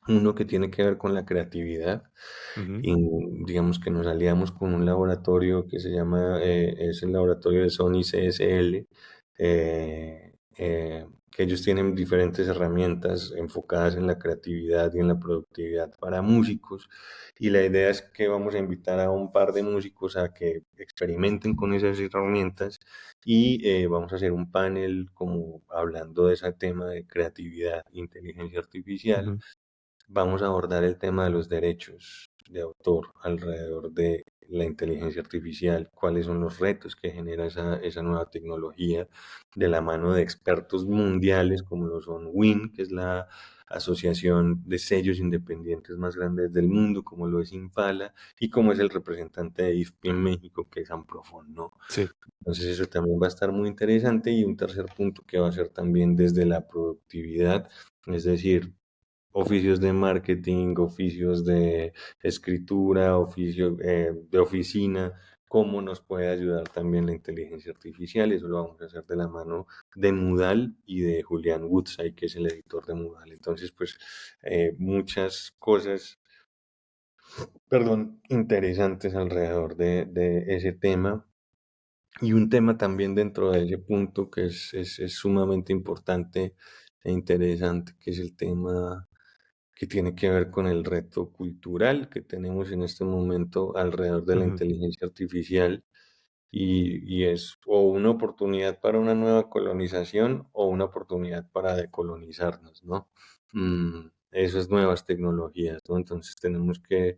Uno que tiene que ver con la creatividad, Ujú, y digamos que nos aliamos con un laboratorio que se llama, es el laboratorio de Sony CSL, que ellos tienen diferentes herramientas enfocadas en la creatividad y en la productividad para músicos, y la idea es que vamos a invitar a un par de músicos a que experimenten con esas herramientas, y vamos a hacer un panel como hablando de ese tema de creatividad e inteligencia artificial. ujú. Vamos a abordar el tema de los derechos de autor alrededor de la inteligencia artificial, cuáles son los retos que genera esa nueva tecnología, de la mano de expertos mundiales como lo son WIN, que es la asociación de sellos independientes más grandes del mundo, como lo es Infala, y como es el representante de IFPI en México, que es Amplofon, ¿no? Sí. Entonces eso también va a estar muy interesante. Y un tercer punto que va a ser también desde la productividad, es decir, oficios de marketing, oficios de escritura, oficio de oficina, cómo nos puede ayudar también la inteligencia artificial. Eso lo vamos a hacer de la mano de Moodle y de Julian Woodside, que es el editor de Moodle. Entonces, pues muchas cosas, perdón, interesantes alrededor de ese tema. Y un tema también dentro de ese punto que es sumamente importante e interesante, que es el tema que tiene que ver con el reto cultural que tenemos en este momento alrededor de la Ujú. inteligencia artificial, y es o una oportunidad para una nueva colonización o una oportunidad para decolonizarnos, ¿no? Esas nuevas tecnologías, ¿no? Entonces tenemos que,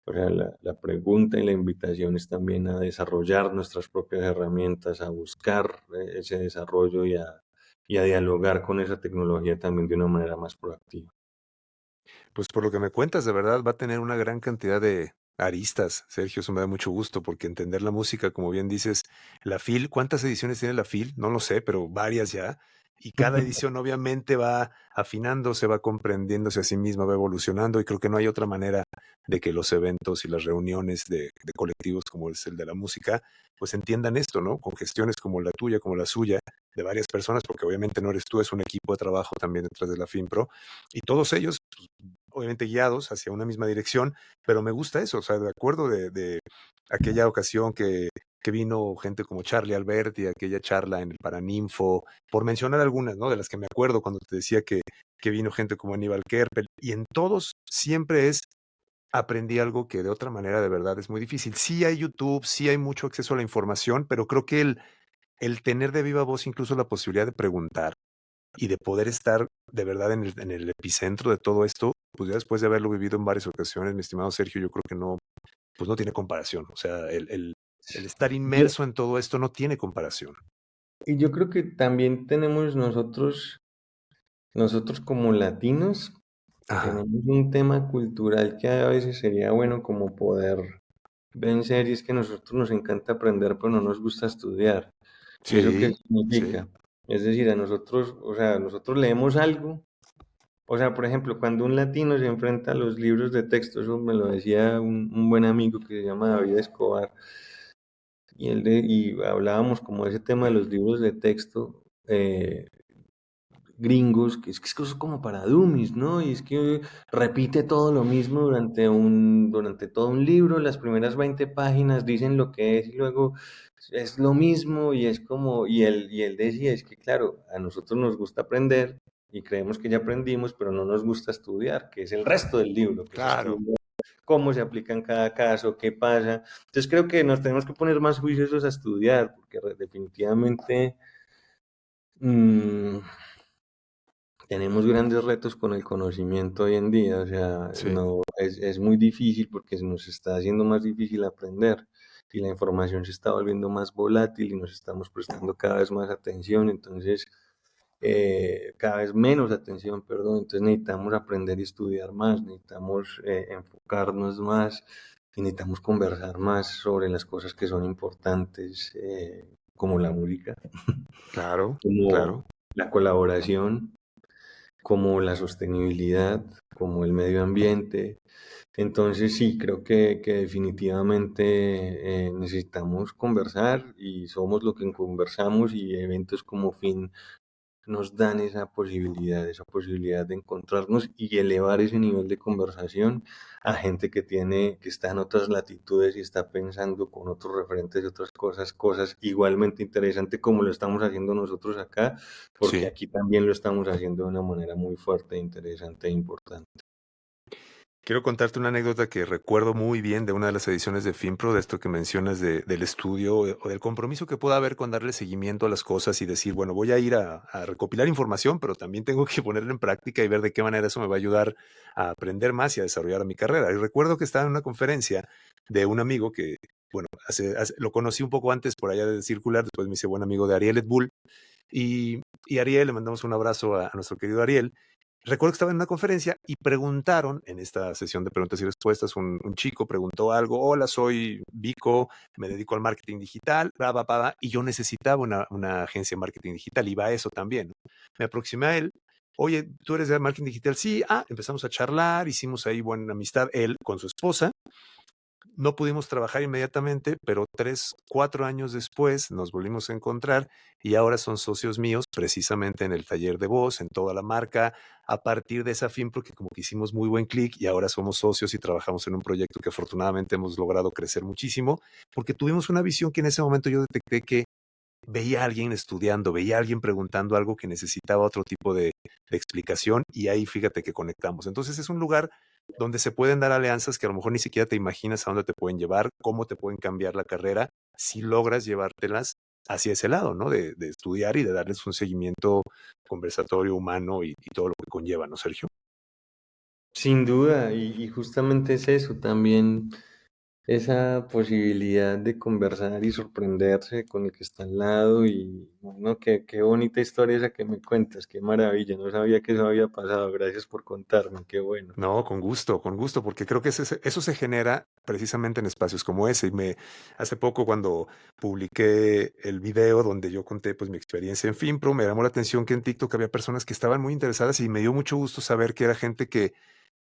o sea, la pregunta y la invitación es también a desarrollar nuestras propias herramientas, a buscar ese desarrollo y a dialogar con esa tecnología también de una manera más proactiva. Pues por lo que me cuentas, de verdad va a tener una gran cantidad de aristas, Sergio, eso me da mucho gusto, porque entender la música, como bien dices, la FIL, ¿cuántas ediciones tiene la FIL? No lo sé, pero varias ya. Y cada edición obviamente va afinándose, va comprendiéndose a sí misma, va evolucionando, y creo que no hay otra manera de que los eventos y las reuniones de colectivos como es el de la música, pues entiendan esto, ¿no? Con gestiones como la tuya, como la suya, de varias personas, porque obviamente no eres tú, es un equipo de trabajo también detrás de la FIMPRO, y todos ellos obviamente guiados hacia una misma dirección, pero me gusta eso, o sea, de acuerdo de aquella ocasión que vino gente como Charlie Alberti, aquella charla en el Paraninfo, por mencionar algunas, ¿no? De las que me acuerdo cuando te decía que vino gente como Aníbal Kerpel, y en todos siempre aprendí algo que de otra manera de verdad es muy difícil. Sí hay YouTube, sí hay mucho acceso a la información, pero creo que el tener de viva voz incluso la posibilidad de preguntar y de poder estar de verdad en el epicentro de todo esto, pues ya después de haberlo vivido en varias ocasiones, mi estimado Sergio, yo creo que no, pues no tiene comparación. O sea, el estar Yo, inmerso en todo esto no tiene comparación. y yo creo que también tenemos nosotros como latinos, Ajá. tenemos un tema cultural que a veces sería bueno como poder vencer y es que a nosotros nos encanta aprender, pero no nos gusta estudiar. ¿Y eso qué Sí, sí, significa? Es decir, a nosotros, o sea, nosotros leemos algo, o sea, por ejemplo, cuando un latino se enfrenta a los libros de texto, eso me lo decía un buen amigo que se llama David Escobar, y hablábamos como de ese tema de los libros de texto, gringos, que eso es como para dummies, ¿no? Y es que repite todo lo mismo durante todo un libro, las primeras 20 páginas dicen lo que es y luego es lo mismo y es como, y él decía, es que claro, a nosotros nos gusta aprender y creemos que ya aprendimos, pero no nos gusta estudiar, que es el resto del libro, que es claro. estudiar cómo se aplica en cada caso, qué pasa. Entonces creo que nos tenemos que poner más juiciosos a estudiar, porque definitivamente... mm, tenemos grandes retos con el conocimiento hoy en día, o sea, Sí, no, es muy difícil porque se nos está haciendo más difícil aprender y la información se está volviendo más volátil y nos estamos prestando cada vez más atención, entonces, cada vez menos atención, perdón, entonces necesitamos aprender y estudiar más, necesitamos enfocarnos más y necesitamos conversar más sobre las cosas que son importantes, como la música, claro, como claro. la colaboración como la sostenibilidad, como el medio ambiente. Entonces sí, creo que definitivamente necesitamos conversar y somos lo que conversamos y eventos como FIN nos dan esa posibilidad de encontrarnos y elevar ese nivel de conversación a gente que está en otras latitudes y está pensando con otros referentes de otras cosas, cosas igualmente interesantes como lo estamos haciendo nosotros acá, porque Sí. aquí también lo estamos haciendo de una manera muy fuerte, interesante e importante. Quiero contarte una anécdota que recuerdo muy bien de una de las ediciones de FinPro, de esto que mencionas del estudio o del compromiso que pueda haber con darle seguimiento a las cosas y decir, bueno, voy a ir a recopilar información, pero también tengo que ponerla en práctica y ver de qué manera eso me va a ayudar a aprender más y a desarrollar mi carrera. Y recuerdo que estaba en una conferencia de un amigo que, bueno, lo conocí un poco antes por allá de Circular, después me hice buen amigo de Ariel Edbull, y Ariel, le mandamos un abrazo a nuestro querido Ariel. Recuerdo que estaba en una conferencia y preguntaron, en esta sesión de preguntas y respuestas, un chico preguntó algo: hola, soy Vico, me dedico al marketing digital, bla, bla, bla, y yo necesitaba una agencia de marketing digital, iba a eso también, ¿no? Me aproximé a él: oye, ¿tú eres de marketing digital? Sí, empezamos a charlar, hicimos ahí buena amistad, él con su esposa. No pudimos trabajar inmediatamente, pero 3, 4 años después nos volvimos a encontrar y ahora son socios míos precisamente en el taller de voz, en toda la marca, a partir de esa fin, porque como que hicimos muy buen clic y ahora somos socios y trabajamos en un proyecto que afortunadamente hemos logrado crecer muchísimo, porque tuvimos una visión que en ese momento yo detecté que veía a alguien estudiando, veía a alguien preguntando algo que necesitaba otro tipo de explicación y ahí fíjate que conectamos. Entonces es un lugar donde se pueden dar alianzas que a lo mejor ni siquiera te imaginas a dónde te pueden llevar, cómo te pueden cambiar la carrera, si logras llevártelas hacia ese lado, ¿no? De estudiar y de darles un seguimiento conversatorio humano y todo lo que conlleva, ¿no, Sergio? Sin duda, y justamente es eso también. Esa posibilidad de conversar y sorprenderse con el que está al lado y no, qué bonita historia esa que me cuentas, qué maravilla, no sabía que eso había pasado, gracias por contarme, qué bueno. No, con gusto, porque creo que eso se genera precisamente en espacios como ese. Hace poco cuando publiqué el video donde yo conté pues mi experiencia en Finpro, me llamó la atención que en TikTok había personas que estaban muy interesadas y me dio mucho gusto saber que era gente que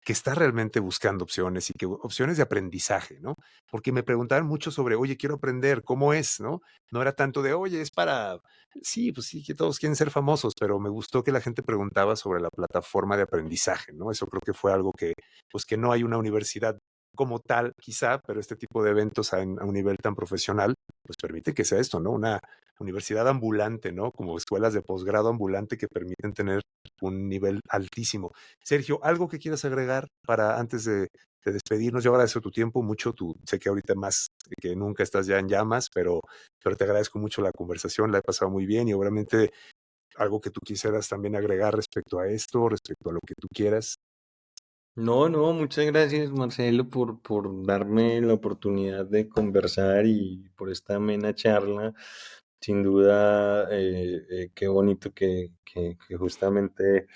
está realmente buscando opciones y que opciones de aprendizaje, ¿no? Porque me preguntaban mucho sobre, oye, quiero aprender, ¿cómo es? ¿No? No era tanto de, oye, es para, sí, pues sí, que todos quieren ser famosos, pero me gustó que la gente preguntaba sobre la plataforma de aprendizaje, ¿no? Eso creo que fue algo que, pues que no hay una universidad como tal, quizá, pero este tipo de eventos a un nivel tan profesional, pues permite que sea esto, ¿no? Una universidad ambulante, ¿no? Como escuelas de posgrado ambulante que permiten tener un nivel altísimo. Sergio, ¿algo que quieras agregar para antes de despedirnos? Yo agradezco tu tiempo mucho, tú sé que ahorita más que nunca estás ya en llamas, pero te agradezco mucho la conversación, la he pasado muy bien y obviamente algo que tú quisieras también agregar respecto a esto, respecto a lo que tú quieras. No, no, muchas gracias Marcelo por darme la oportunidad de conversar y por esta amena charla. Sin duda, qué bonito que justamente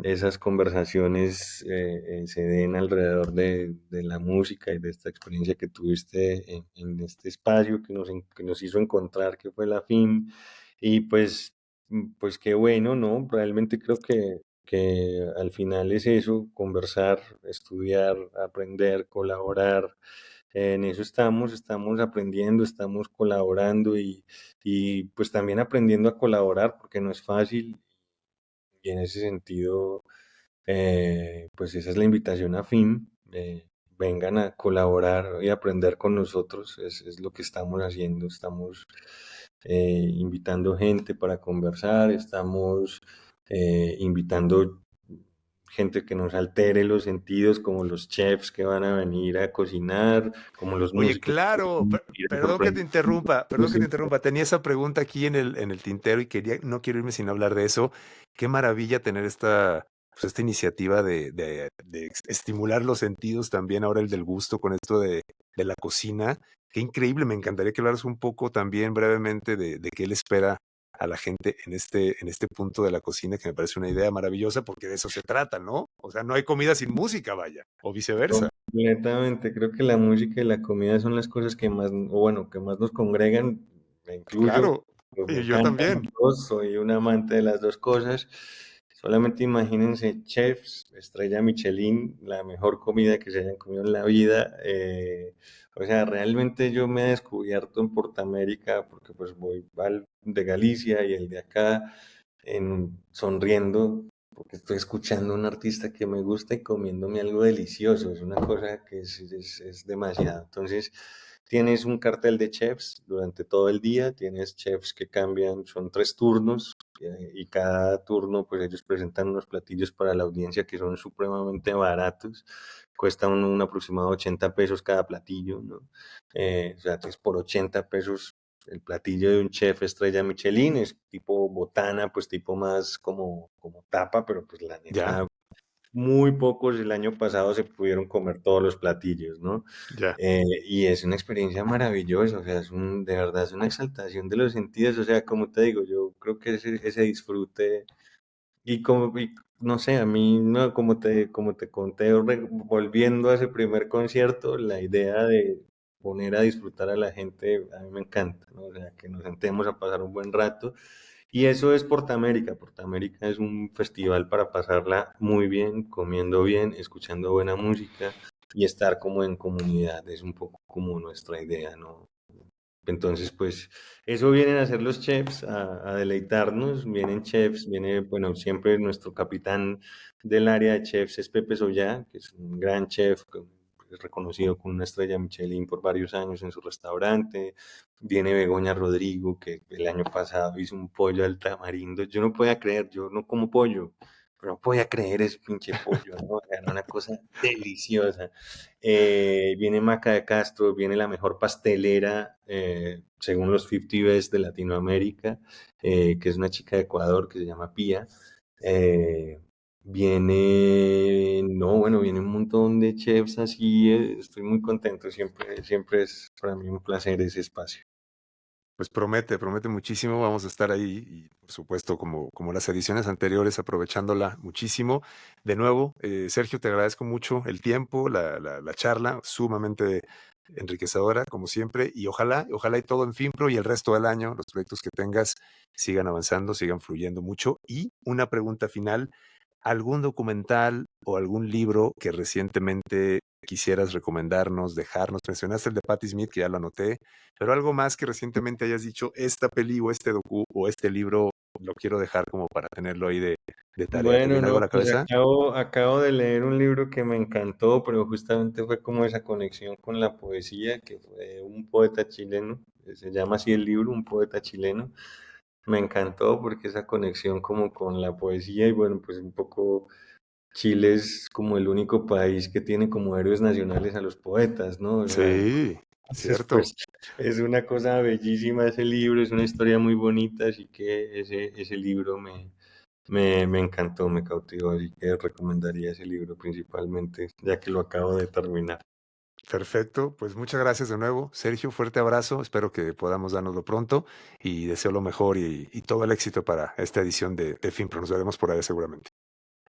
esas conversaciones se den alrededor de la música y de esta experiencia que tuviste en este espacio que nos hizo encontrar, que fue la FIM. Y pues, pues qué bueno, ¿no? Realmente creo que al final es eso, conversar, estudiar, aprender, colaborar. En eso estamos aprendiendo, estamos colaborando y pues también aprendiendo a colaborar porque no es fácil y en ese sentido pues esa es la invitación a FIM. Vengan a colaborar y aprender con nosotros. Es lo que estamos haciendo. Estamos invitando gente para conversar. Estamos invitando gente que nos altere los sentidos, como los chefs que van a venir a cocinar, como los Oye, músicos que claro, van a venir a sorprender. perdón que te interrumpa. Tenía esa pregunta aquí en el tintero y quería, no quiero irme sin hablar de eso. Qué maravilla tener pues esta iniciativa de estimular los sentidos también, ahora el del gusto con esto de la cocina. Qué increíble, me encantaría que hablaras un poco también brevemente de qué le espera a la gente en este punto de la cocina, que me parece una idea maravillosa porque de eso se trata, ¿no? O sea, no hay comida sin música, vaya, o viceversa. Completamente, creo que la música y la comida son las cosas que más, o bueno, que más nos congregan, me incluyo, Claro, pues me y yo encantan los también. dos, soy un amante de las dos cosas. Solamente imagínense chefs, estrella Michelin, la mejor comida que se hayan comido en la vida. O sea, realmente yo me he descubierto en Portamérica, porque pues voy al de Galicia y el de acá, sonriendo porque estoy escuchando a un artista que me gusta y comiéndome algo delicioso. Es una cosa que es demasiado. Entonces, tienes un cartel de chefs durante todo el día, tienes chefs que cambian, son 3 turnos. Y cada turno, pues ellos presentan unos platillos para la audiencia que son supremamente baratos. Cuesta un aproximado de 80 pesos cada platillo, ¿no? O sea, entonces por 80 pesos el platillo de un chef estrella Michelin es tipo botana, pues tipo más como tapa, pero pues la Ya, neta, muy pocos el año pasado se pudieron comer todos los platillos, ¿no? ya. Y es una experiencia maravillosa, o sea, de verdad es una exaltación de los sentidos, o sea, como te digo, yo creo que ese disfrute y no sé, a mí, no, como te conté, volviendo a ese primer concierto, la idea de poner a disfrutar a la gente, a mí me encanta, ¿no? O sea, que nos sentemos a pasar un buen rato. Y eso es Portamérica. Portamérica es un festival para pasarla muy bien, comiendo bien, escuchando buena música y estar como en comunidad. Es un poco como nuestra idea, ¿no? Entonces, pues eso vienen a hacer los chefs, a deleitarnos, vienen chefs, viene, bueno, siempre nuestro capitán del área de chefs es Pepe Sollá, que es un gran chef, reconocido con una estrella Michelin por varios años en su restaurante. Viene Begoña Rodrigo, que el año pasado hizo un pollo al tamarindo. Yo no podía creer, yo no como pollo, pero no podía creer ese pinche pollo, ¿no? Era una cosa deliciosa. Viene Maca de Castro, viene la mejor pastelera, según los 50 Best de Latinoamérica, que es una chica de Ecuador que se llama Pía. Eh, no, bueno, viene un montón de chefs así, estoy muy contento, siempre es para mí un placer ese espacio. Pues promete muchísimo. Vamos a estar ahí y, por supuesto, como las ediciones anteriores, aprovechándola muchísimo. De nuevo, Sergio, te agradezco mucho el tiempo, la charla, sumamente enriquecedora, como siempre. Y ojalá y todo en Finpro y el resto del año, los proyectos que tengas sigan avanzando, sigan fluyendo mucho. Y una pregunta final, ¿algún documental o algún libro que recientemente quisieras recomendarnos, dejarnos? Mencionaste el de Patti Smith, que ya lo anoté, pero algo más que recientemente hayas dicho, esta peli o este docu o este libro lo quiero dejar como para tenerlo ahí de tarea. ¿Te Bueno, viene algo a no, la pues cabeza? acabo de leer un libro que me encantó, pero justamente fue como esa conexión con la poesía, que fue un poeta chileno, se llama así el libro, Un poeta chileno. Me encantó porque esa conexión como con la poesía y bueno, pues un poco Chile es como el único país que tiene como héroes nacionales a los poetas, ¿no? O sea, Sí, entonces cierto. pues es una cosa bellísima ese libro, es una historia muy bonita, así que ese libro me encantó, me cautivó, así que recomendaría ese libro principalmente, ya que lo acabo de terminar. Perfecto, pues muchas gracias de nuevo. Sergio, fuerte abrazo. Espero que podamos dárnoslo pronto y deseo lo mejor y todo el éxito para esta edición de FinPro. Nos veremos por ahí seguramente.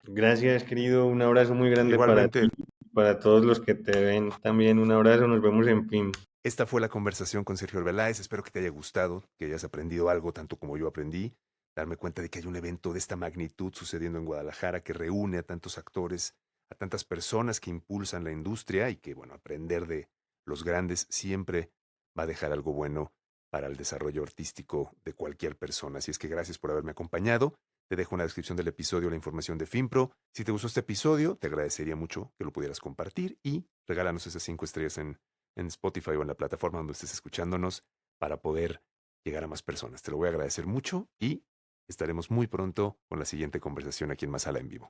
Gracias, querido, un abrazo muy grande para Igualmente, ti, para todos los que te ven también, un abrazo, nos vemos en fin. esta fue la conversación con Sergio Arbeláez. Espero que te haya gustado, que hayas aprendido algo tanto como yo aprendí. Darme cuenta de que hay un evento de esta magnitud sucediendo en Guadalajara que reúne a tantos actores, a tantas personas que impulsan la industria y que, bueno, aprender de los grandes siempre va a dejar algo bueno para el desarrollo artístico de cualquier persona. Así es que gracias por haberme acompañado. Te dejo en la descripción del episodio la información de FinPro. Si te gustó este episodio, te agradecería mucho que lo pudieras compartir y regálanos esas 5 estrellas en Spotify o en la plataforma donde estés escuchándonos para poder llegar a más personas. Te lo voy a agradecer mucho y estaremos muy pronto con la siguiente conversación aquí en Masala en Vivo.